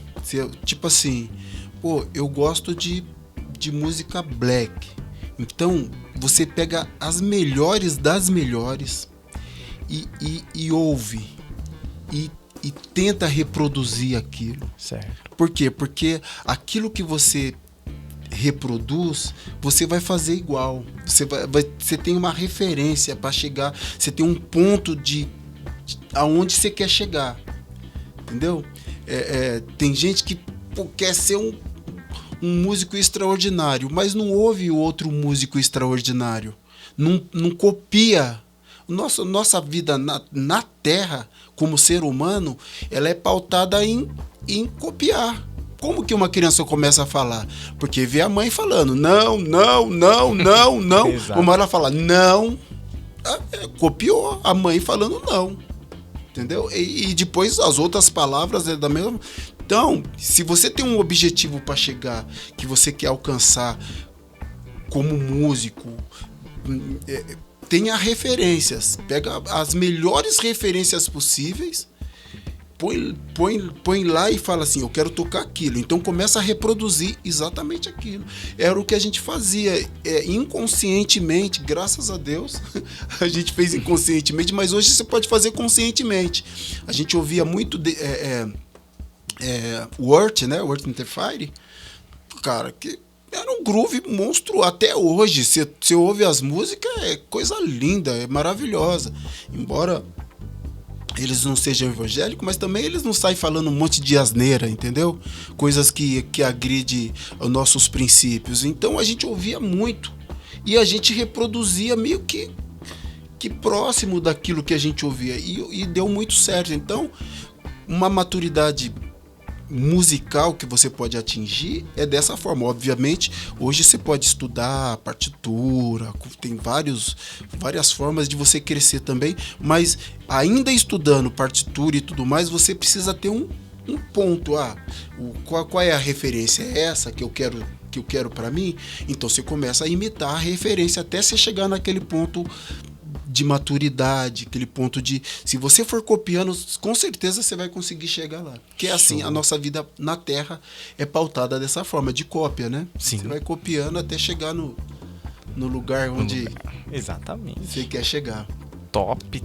Speaker 3: Tipo assim, eu gosto de música black. Então, você pega as melhores das melhores e ouve e tenta reproduzir aquilo.
Speaker 2: Certo.
Speaker 3: Por quê? Porque aquilo que você reproduz, você vai fazer igual. Você tem uma referência para chegar, você tem um ponto de aonde você quer chegar. Entendeu? Tem gente que quer ser um músico extraordinário, mas não ouve o outro músico extraordinário. Não copia. Nossa vida na Terra, como ser humano, ela é pautada em copiar. Como que uma criança começa a falar? Porque vê a mãe falando, não. Uma ela fala, não. Copiou a mãe falando não. Entendeu? E depois as outras palavras é da mesma. Então, se você tem um objetivo para chegar, que você quer alcançar como músico, tenha referências. Pega as melhores referências possíveis, põe lá e fala assim, eu quero tocar aquilo. Então começa a reproduzir exatamente aquilo. Era o que a gente fazia inconscientemente, graças a Deus. A gente fez inconscientemente, mas hoje você pode fazer conscientemente. A gente ouvia muito Word, né? Word Interfire, cara, que era um groove monstro até hoje. Você ouve as músicas, é coisa linda, é maravilhosa. Embora eles não sejam evangélicos, mas também eles não saem falando um monte de asneira, entendeu? Coisas que agridem os nossos princípios. Então a gente ouvia muito e a gente reproduzia meio que próximo daquilo que a gente ouvia e deu muito certo. Então, uma maturidade musical que você pode atingir é dessa forma. Obviamente, hoje você pode estudar partitura, tem várias formas de você crescer também, mas ainda estudando partitura e tudo mais, você precisa ter um ponto. Qual é a referência? É essa que eu quero para mim? Então você começa a imitar a referência até você chegar naquele ponto de maturidade, aquele ponto de... Se você for copiando, com certeza você vai conseguir chegar lá. Porque assim, a nossa vida na Terra é pautada dessa forma, de cópia, né?
Speaker 2: Sim.
Speaker 3: Você vai copiando até chegar no lugar onde
Speaker 2: Exatamente.
Speaker 3: você quer chegar.
Speaker 2: Top.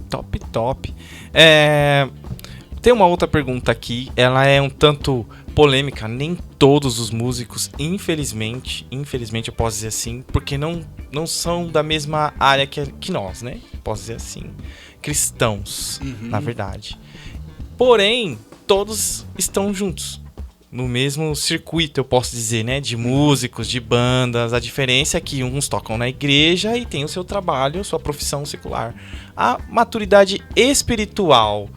Speaker 2: Tem uma outra pergunta aqui, ela é um tanto polêmica. Nem todos os músicos, infelizmente eu posso dizer assim, porque não são da mesma área que nós, né? Posso dizer assim, cristãos, na verdade. Porém, todos estão juntos no mesmo circuito, eu posso dizer, né? De músicos, de bandas. A diferença é que uns tocam na igreja e tem o seu trabalho, sua profissão secular. A maturidade espiritual,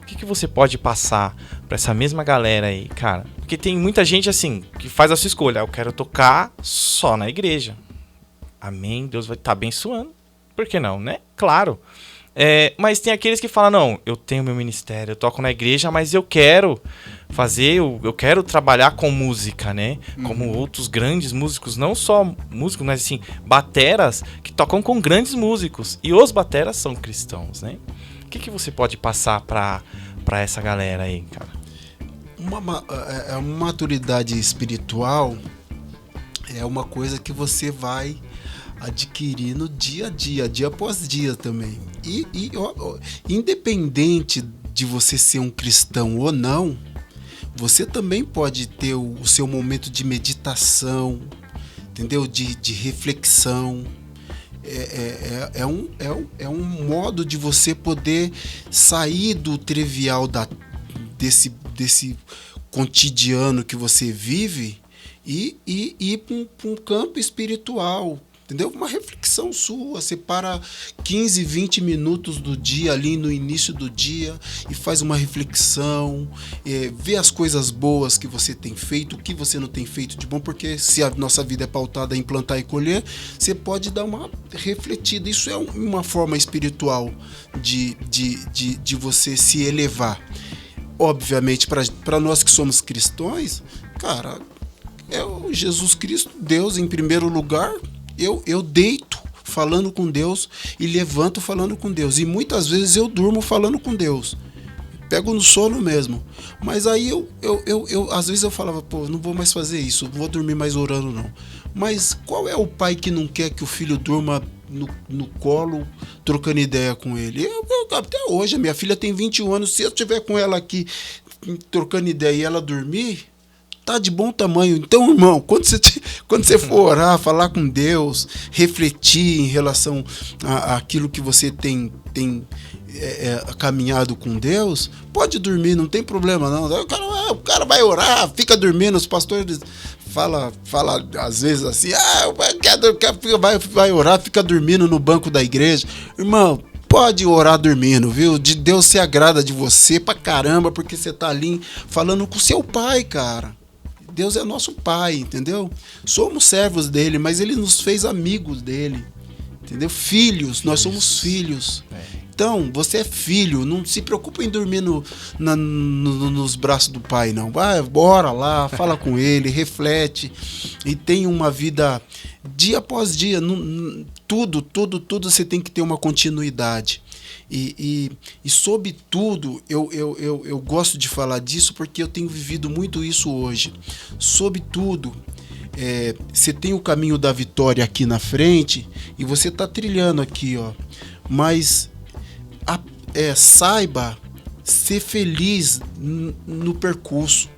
Speaker 2: o que você pode passar pra essa mesma galera aí, cara? Porque tem muita gente assim, que faz a sua escolha. Eu quero tocar só na igreja. Amém, Deus vai estar abençoando. Por que não, né? Claro. Mas tem aqueles que falam, não, eu tenho meu ministério, eu toco na igreja, mas eu quero eu quero trabalhar com música, né? Como outros grandes músicos, não só músicos, mas assim, bateras que tocam com grandes músicos. E os bateras são cristãos, né? O que você pode passar pra essa galera aí, cara?
Speaker 3: Uma maturidade espiritual é uma coisa que você vai adquirindo dia a dia após dia também. Independente de você ser um cristão ou não, você também pode ter o seu momento de meditação, entendeu? De reflexão. É um modo de você poder sair do trivial desse cotidiano que você vive e ir para um campo espiritual. Entendeu? Uma reflexão sua, você para 15, 20 minutos do dia ali no início do dia e faz uma reflexão, vê as coisas boas que você tem feito, o que você não tem feito de bom, porque se a nossa vida é pautada em plantar e colher, você pode dar uma refletida. Isso é uma forma espiritual de você se elevar. Obviamente, para nós que somos cristãos, cara, é o Jesus Cristo, Deus em primeiro lugar. Eu deito falando com Deus e levanto falando com Deus. E muitas vezes eu durmo falando com Deus. Pego no sono mesmo. Mas aí eu às vezes eu falava, pô, não vou mais fazer isso, não vou dormir mais orando não. Mas qual é o pai que não quer que o filho durma no colo, trocando ideia com ele? Até hoje, a minha filha tem 21 anos, se eu estiver com ela aqui trocando ideia e ela dormir, tá de bom tamanho. Então, irmão, quando você for orar, falar com Deus, refletir em relação àquilo que você tem caminhado com Deus, pode dormir, não tem problema não. O cara vai orar, fica dormindo. Os pastores fala às vezes assim, vai orar, fica dormindo no banco da igreja. Irmão, pode orar dormindo, viu? De Deus se agrada de você pra caramba, porque você tá ali falando com seu pai, cara. Deus é nosso pai, entendeu? Somos servos dele, mas ele nos fez amigos dele, entendeu? Filhos, nós somos filhos. Então, você é filho, não se preocupa em dormir nos braços do pai, não. Vai, bora lá, fala com ele, reflete e tem uma vida dia após dia. Tudo você tem que ter uma continuidade. E sobre tudo, eu gosto de falar disso porque eu tenho vivido muito isso hoje. Sobre tudo, você tem o caminho da vitória aqui na frente e você está trilhando aqui, ó. Mas saiba ser feliz no percurso.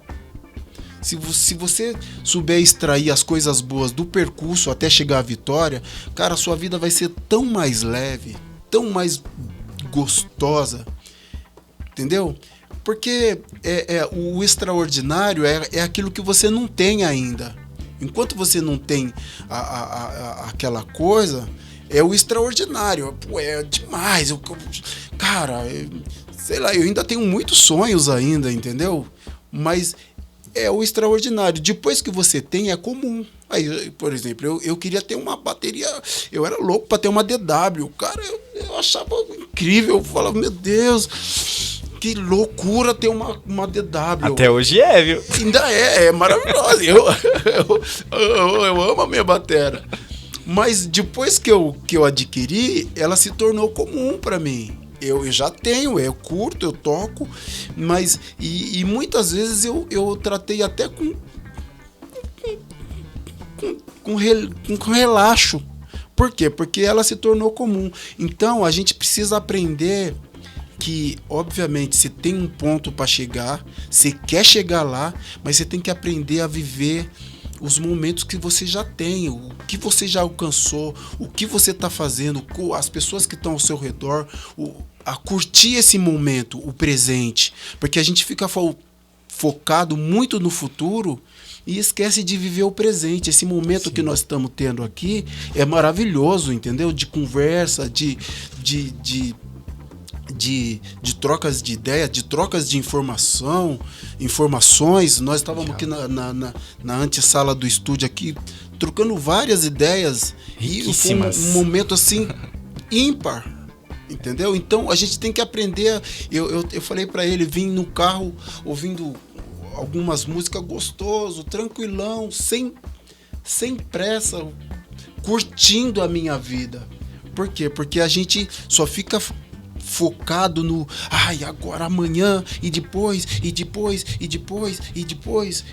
Speaker 3: Se você souber extrair as coisas boas do percurso até chegar à vitória, cara, a sua vida vai ser tão mais leve, tão mais gostosa, entendeu? Porque o extraordinário é aquilo que você não tem ainda. Enquanto você não tem aquela coisa, é o extraordinário. Pô, é demais. Sei lá, eu ainda tenho muitos sonhos ainda, entendeu? Mas é o extraordinário. Depois que você tem, é comum. Aí, por exemplo, eu queria ter uma bateria, eu era louco para ter uma DW. Cara, eu achava incrível. Eu falava, meu Deus, que loucura ter uma DW.
Speaker 2: Até hoje viu?
Speaker 3: Ainda é maravilhosa. Eu amo a minha batera. Mas depois que eu adquiri, ela se tornou comum para mim. Eu já tenho, eu curto, eu toco, mas e muitas vezes eu tratei até com relaxo. Por quê? Porque ela se tornou comum. Então a gente precisa aprender que, obviamente, você tem um ponto para chegar, você quer chegar lá, mas você tem que aprender a viver os momentos que você já tem, o que você já alcançou, o que você está fazendo, as pessoas que estão ao seu redor, a curtir esse momento, o presente, porque a gente fica focado muito no futuro e esquece de viver o presente. Esse momento que nós estamos tendo aqui é maravilhoso, entendeu? De conversa, de trocas de ideia, de trocas de informações. Nós estávamos aqui na antessala do estúdio aqui, trocando várias ideias. E foi um momento assim ímpar. Entendeu? Então a gente tem que aprender. Eu falei pra ele, vim no carro ouvindo algumas músicas gostoso, tranquilão, sem pressa, curtindo a minha vida. Por quê? Porque a gente só fica focado no agora amanhã e depois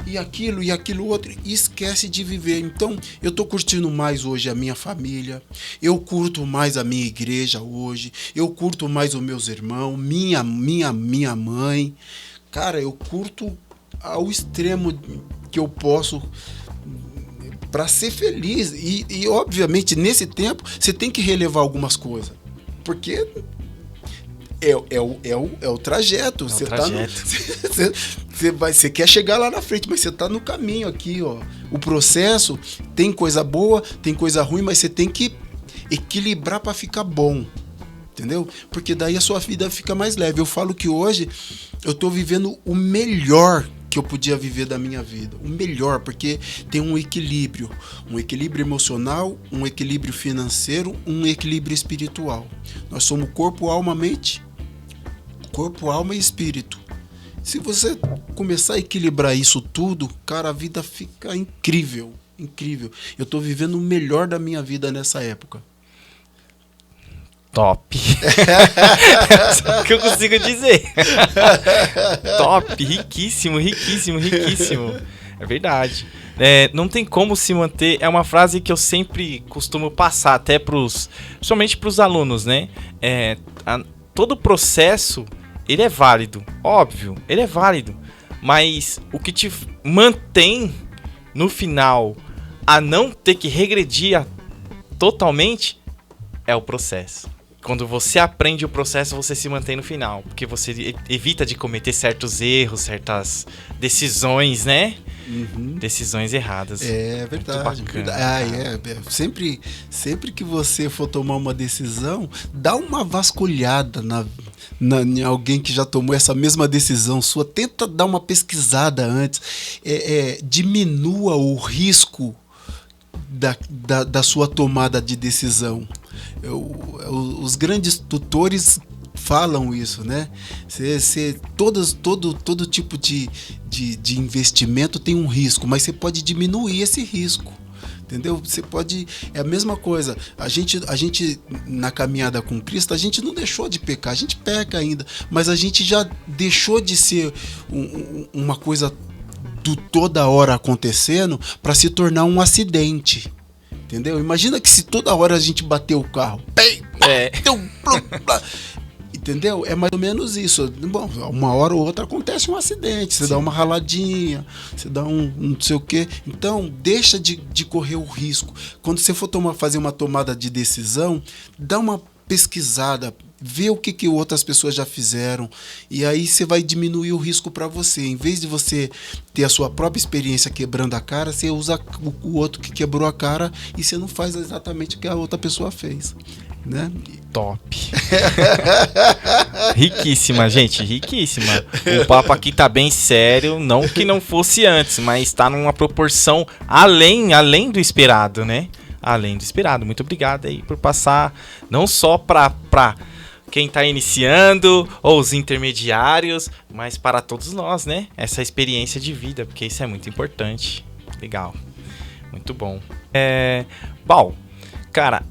Speaker 3: e aquilo outro, e esquece de viver. Então eu tô curtindo mais hoje a minha família, eu curto mais a minha igreja hoje, eu curto mais os meus irmãos, minha mãe. Cara, eu curto ao extremo que eu posso para ser feliz. E obviamente nesse tempo você tem que relevar algumas coisas, porque é o trajeto. Você você quer chegar lá na frente, mas você tá no caminho aqui, ó. O processo tem coisa boa, tem coisa ruim, mas você tem que equilibrar para ficar bom, entendeu? Porque daí a sua vida fica mais leve. Eu falo que hoje eu tô vivendo o melhor que eu podia viver da minha vida, o melhor, porque tem um equilíbrio emocional, um equilíbrio financeiro, um equilíbrio espiritual. Nós somos corpo, alma, mente, corpo, alma e espírito. Se você começar a equilibrar isso tudo, cara, a vida fica incrível, incrível. Eu tô vivendo o melhor da minha vida nessa época.
Speaker 2: Top. Só que eu consigo dizer. Top, riquíssimo. É verdade. Não tem como se manter. É uma frase que eu sempre costumo passar, até somente pros alunos, né? Todo processo, ele é válido. Óbvio, ele é válido. Mas o que te mantém no final a não ter que regredir totalmente é o processo. Quando você aprende o processo, você se mantém no final. Porque você evita de cometer certos erros, certas decisões, né?
Speaker 3: Uhum.
Speaker 2: Decisões erradas.
Speaker 3: É verdade. Sempre que você for tomar uma decisão, dá uma vasculhada em alguém que já tomou essa mesma decisão sua. Tenta dar uma pesquisada antes. Diminua o risco da sua tomada de decisão. Os grandes tutores falam isso, né? Todo tipo de investimento tem um risco, mas você pode diminuir esse risco, entendeu? Você pode... É a mesma coisa. A gente na caminhada com Cristo, a gente não deixou de pecar, a gente peca ainda, mas a gente já deixou de ser uma coisa do toda hora acontecendo para se tornar um acidente. Entendeu? Imagina que se toda hora a gente bater o carro. Entendeu? É mais ou menos isso. Bom, uma hora ou outra acontece um acidente. Você dá uma raladinha, você dá um não sei o quê. Então, deixa de correr o risco. Quando você for fazer uma tomada de decisão, dá uma pesquisada, vê o que outras pessoas já fizeram, e aí você vai diminuir o risco para você. Em vez de você ter a sua própria experiência quebrando a cara, você usa o outro que quebrou a cara e você não faz exatamente o que a outra pessoa fez, né?
Speaker 2: Top. Riquíssima, gente, riquíssima. O papo aqui tá bem sério, não que não fosse antes, mas tá numa proporção além do esperado, né? Além do esperado. Muito obrigado aí por passar, não só pra quem tá iniciando ou os intermediários, mas para todos nós, né? Essa experiência de vida, porque isso é muito importante. Legal. Muito bom. Bom, cara,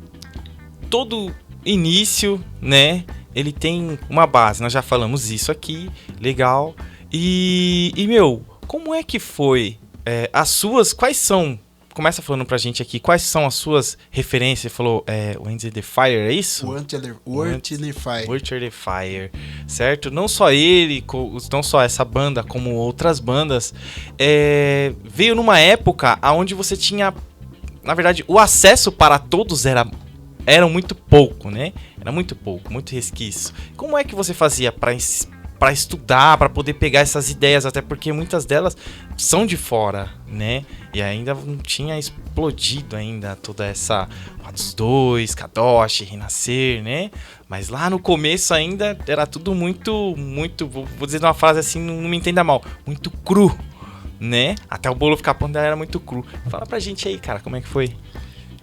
Speaker 2: todo início, né? Ele tem uma base. Nós já falamos isso aqui. Legal. E meu, como é que foi? As suas, quais são? Começa falando pra gente aqui, quais são as suas referências? Você falou Went the Fire, é isso?
Speaker 3: Went the Fire,
Speaker 2: certo? Não só ele, não só essa banda, como outras bandas, veio numa época onde você tinha, na verdade, o acesso para todos era muito pouco, né? Era muito pouco, muito resquício. Como é que você fazia para estudar, para poder pegar essas ideias, até porque muitas delas são de fora, né? E ainda não tinha explodido ainda toda essa Atos 2, Kadosh, Renascer, né? Mas lá no começo ainda era tudo muito, vou dizer uma frase assim, não me entenda mal, muito cru, né? Até o bolo ficar pronto era muito cru. Fala pra gente aí, cara, como é que foi?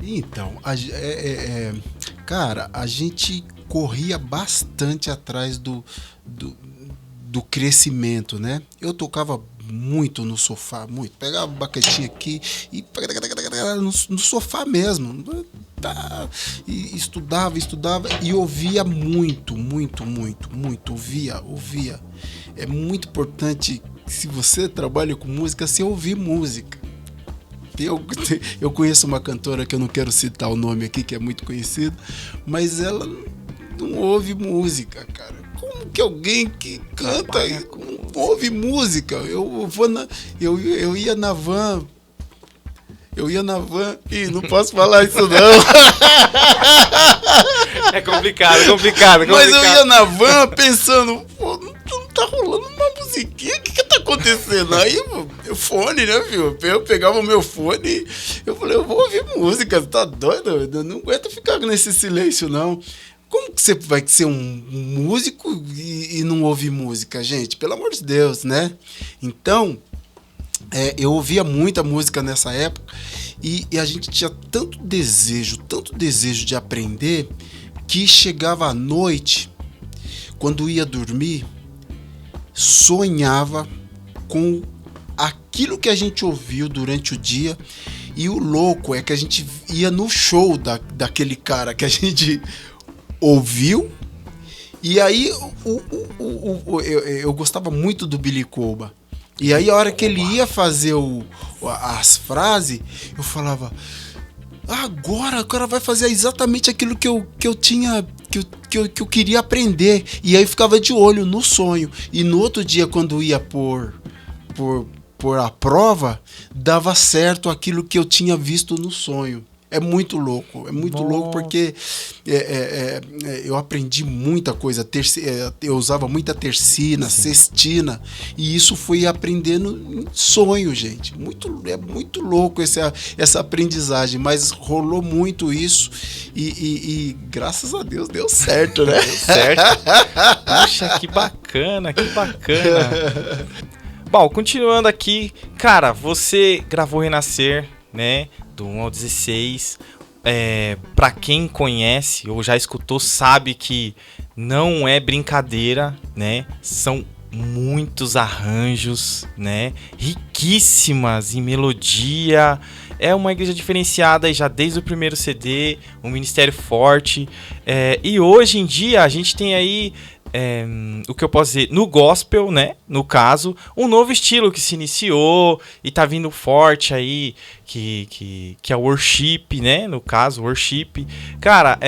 Speaker 3: Então, cara, a gente corria bastante atrás do crescimento, né? Eu tocava muito no sofá, muito. Pegava a baquetinha aqui e no sofá mesmo. E estudava e ouvia muito. Ouvia. É muito importante, se você trabalha com música, você ouvir música. Eu conheço uma cantora que eu não quero citar o nome aqui, que é muito conhecida, mas ela não ouve música, cara. Como que alguém que canta não ouve música? Eu ia na van e não posso falar isso não.
Speaker 2: É complicado.
Speaker 3: Mas eu ia na van pensando, pô, não tá rolando uma musiquinha, o que tá acontecendo? Aí, o fone, né, filho? Eu pegava o meu fone e eu falei, eu vou ouvir música, tá doido? Eu não aguento ficar nesse silêncio, não. Como que você vai ser um músico e não ouvir música, gente? Pelo amor de Deus, né? Então, eu ouvia muita música nessa época e a gente tinha tanto desejo de aprender, que chegava à noite, quando ia dormir, sonhava com aquilo que a gente ouviu durante o dia. E o louco é que a gente ia no show daquele cara que a gente ouviu. E aí eu gostava muito do Billy Coba. E aí a hora que ele ia fazer as frases, eu falava, agora o cara vai fazer exatamente aquilo que eu tinha, que eu queria aprender. E aí ficava de olho no sonho. E no outro dia, quando ia por a prova, dava certo aquilo que eu tinha visto no sonho. É muito louco, louco porque eu aprendi muita coisa, eu usava muita tercina, sextina, e isso foi aprendendo em sonho, gente. É muito louco essa aprendizagem, mas rolou muito isso e graças a Deus deu certo, né?
Speaker 2: Deu certo. Puxa, que bacana. Bom, continuando aqui, cara, você gravou Renascer, né? Do 1 ao 16, pra quem conhece ou já escutou, sabe que não é brincadeira, né? São muitos arranjos, né? Riquíssimas em melodia. É uma igreja diferenciada já desde o primeiro CD, um ministério forte. E hoje em dia a gente tem aí, o que eu posso dizer, no gospel, né? No caso, um novo estilo que se iniciou e tá vindo forte aí, que é o worship, né? No caso, worship. Cara,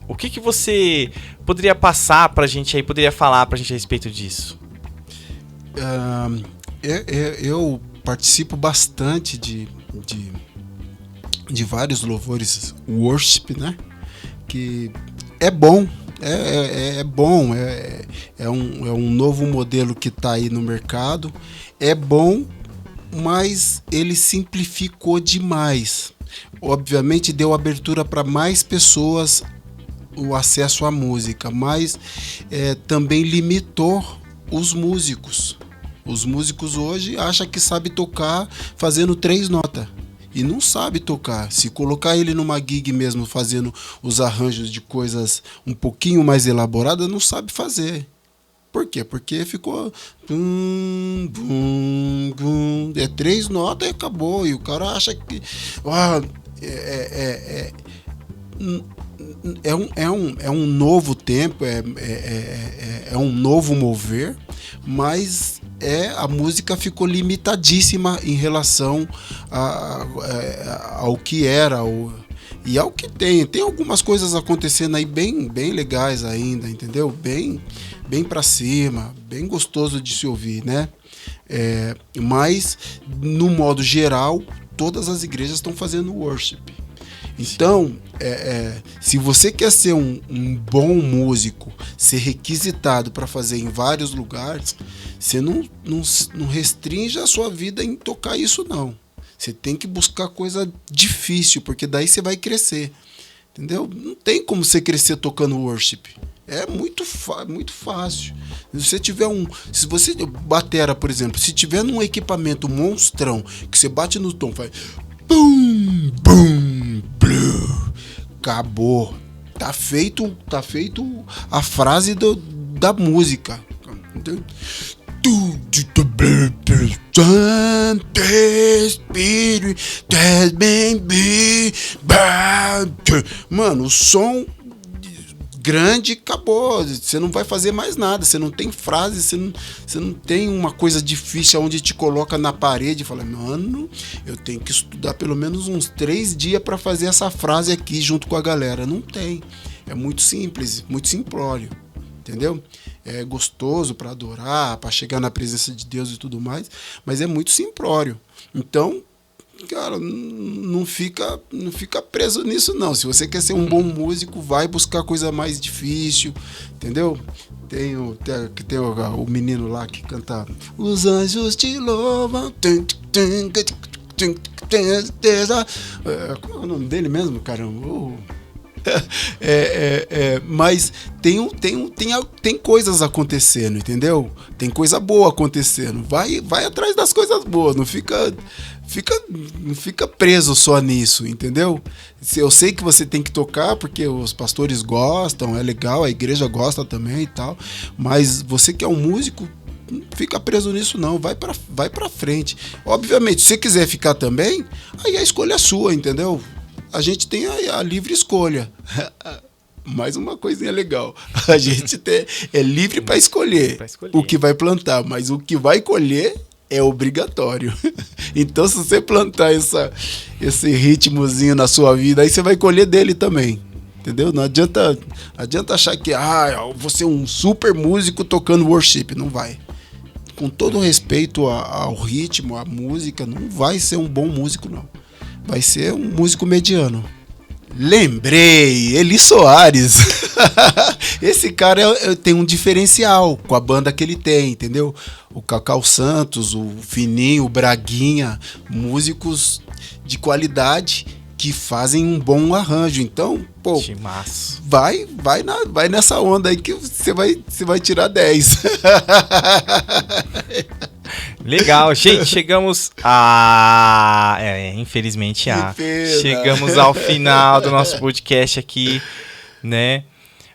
Speaker 2: o que você poderia passar pra gente aí, poderia falar pra gente a respeito disso?
Speaker 3: Eu participo bastante de vários louvores worship, né? Que é bom. É bom, é um novo modelo que está aí no mercado. É bom, mas ele simplificou demais. Obviamente deu abertura para mais pessoas o acesso à música, mas também limitou os músicos. Os músicos hoje acham que sabe tocar fazendo 3 notas. E não sabe tocar. Se colocar ele numa gig mesmo, fazendo os arranjos de coisas um pouquinho mais elaboradas, não sabe fazer. Por quê? Porque ficou... 3 notas e acabou. E o cara acha que... É um novo tempo, é um novo mover, mas a música ficou limitadíssima em relação ao que era e ao que tem. Tem algumas coisas acontecendo aí bem legais ainda, entendeu? Bem pra cima, bem gostoso de se ouvir, né? Mas, no modo geral, todas as igrejas estão fazendo worship. Então, se você quer ser um bom músico, ser requisitado para fazer em vários lugares, você não restringe a sua vida em tocar isso, não. Você tem que buscar coisa difícil, porque daí você vai crescer. Entendeu? Não tem como você crescer tocando worship. É muito fácil. Se você batera, por exemplo, se tiver num equipamento monstrão, que você bate no tom, faz bum, bum, blue, acabou. Tá feito a frase da música. Entendeu? Mano, o som grande, acabou. Você não vai fazer mais nada. Você não tem frase, você não tem uma coisa difícil onde te coloca na parede e fala, mano, eu tenho que estudar pelo menos uns 3 dias para fazer essa frase aqui junto com a galera. Não tem. É muito simples, muito simplório. Entendeu? É gostoso para adorar, para chegar na presença de Deus e tudo mais, mas é muito simplório. Então, cara, não fica preso nisso, não. Se você quer ser um bom músico, vai buscar coisa mais difícil, entendeu? Tem o menino lá que canta Os Anjos Te Louvam. Como é o nome dele mesmo, caramba? Mas tem coisas acontecendo, entendeu? Tem coisa boa acontecendo. Vai atrás das coisas boas, não fica preso só nisso, entendeu? Eu sei que você tem que tocar porque os pastores gostam, é legal, a igreja gosta também e tal, mas você que é um músico, não fica preso nisso não, vai pra frente. Obviamente, se você quiser ficar também, aí a escolha é sua, entendeu? A gente tem a livre escolha. Mais uma coisinha legal. A gente é livre para escolher o que vai plantar, mas o que vai colher é obrigatório. Então, se você plantar esse ritmozinho na sua vida, aí você vai colher dele também. Entendeu? Não adianta achar que eu vou ser um super músico tocando worship. Não vai. Com todo respeito ao ritmo, à música, não vai ser um bom músico, não. Vai ser um músico mediano. Lembrei, Eli Soares. Esse cara tem um diferencial com a banda que ele tem, entendeu? O Cacau Santos, o Fininho, o Braguinha, músicos de qualidade que fazem um bom arranjo. Então, pô, vai nessa onda aí que você vai tirar 10.
Speaker 2: Legal, gente, chegamos infelizmente chegamos ao final do nosso podcast aqui, né?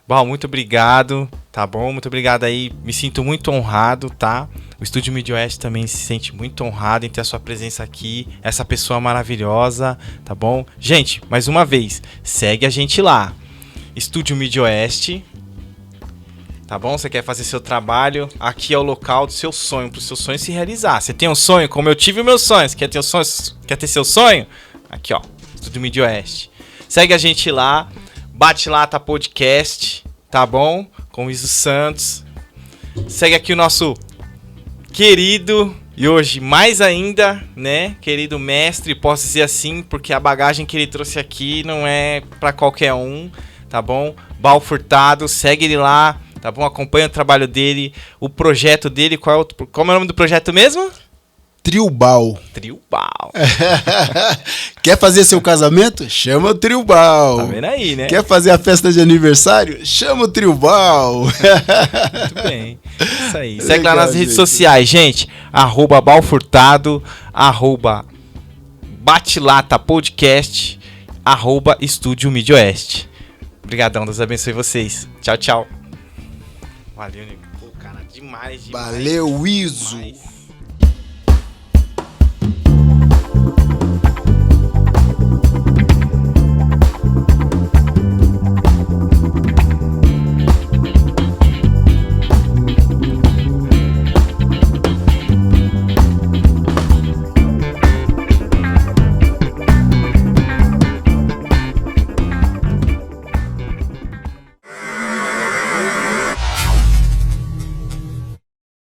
Speaker 2: Bom, muito obrigado, tá bom? Muito obrigado aí, me sinto muito honrado, tá? O Estúdio Midwest também se sente muito honrado em ter a sua presença aqui, essa pessoa maravilhosa, tá bom? Gente, mais uma vez, segue a gente lá, Estúdio Midwest. Tá bom? Você quer fazer seu trabalho, aqui é o local do seu sonho, pro seu sonho se realizar. Você tem um sonho, como eu tive o meu sonho. Você quer ter seu sonho? Aqui, ó, Estúdio Midwest. Segue a gente lá, Bate Lata Podcast, tá bom? Com o Iso Santos. Segue aqui o nosso querido, e hoje mais ainda, né? Querido mestre, posso dizer assim, porque a bagagem que ele trouxe aqui não é pra qualquer um, tá bom? Bal Furtado, segue ele lá. Tá bom? Acompanha o trabalho dele, o projeto dele. Qual é o nome do projeto mesmo?
Speaker 3: Triobal. Quer fazer seu casamento? Chama o Triobal.
Speaker 2: Tá vendo aí, né?
Speaker 3: Quer fazer a festa de aniversário? Chama o Triobal.
Speaker 2: Muito bem. Isso aí. Segue lá nas redes sociais, gente. @balfurtado, @batelata podcast, @estúdio Midwest. Obrigadão, Deus abençoe vocês. Tchau, tchau. Valeu, nego. Pô, cara, demais.
Speaker 3: Valeu, Iso.
Speaker 2: Demais.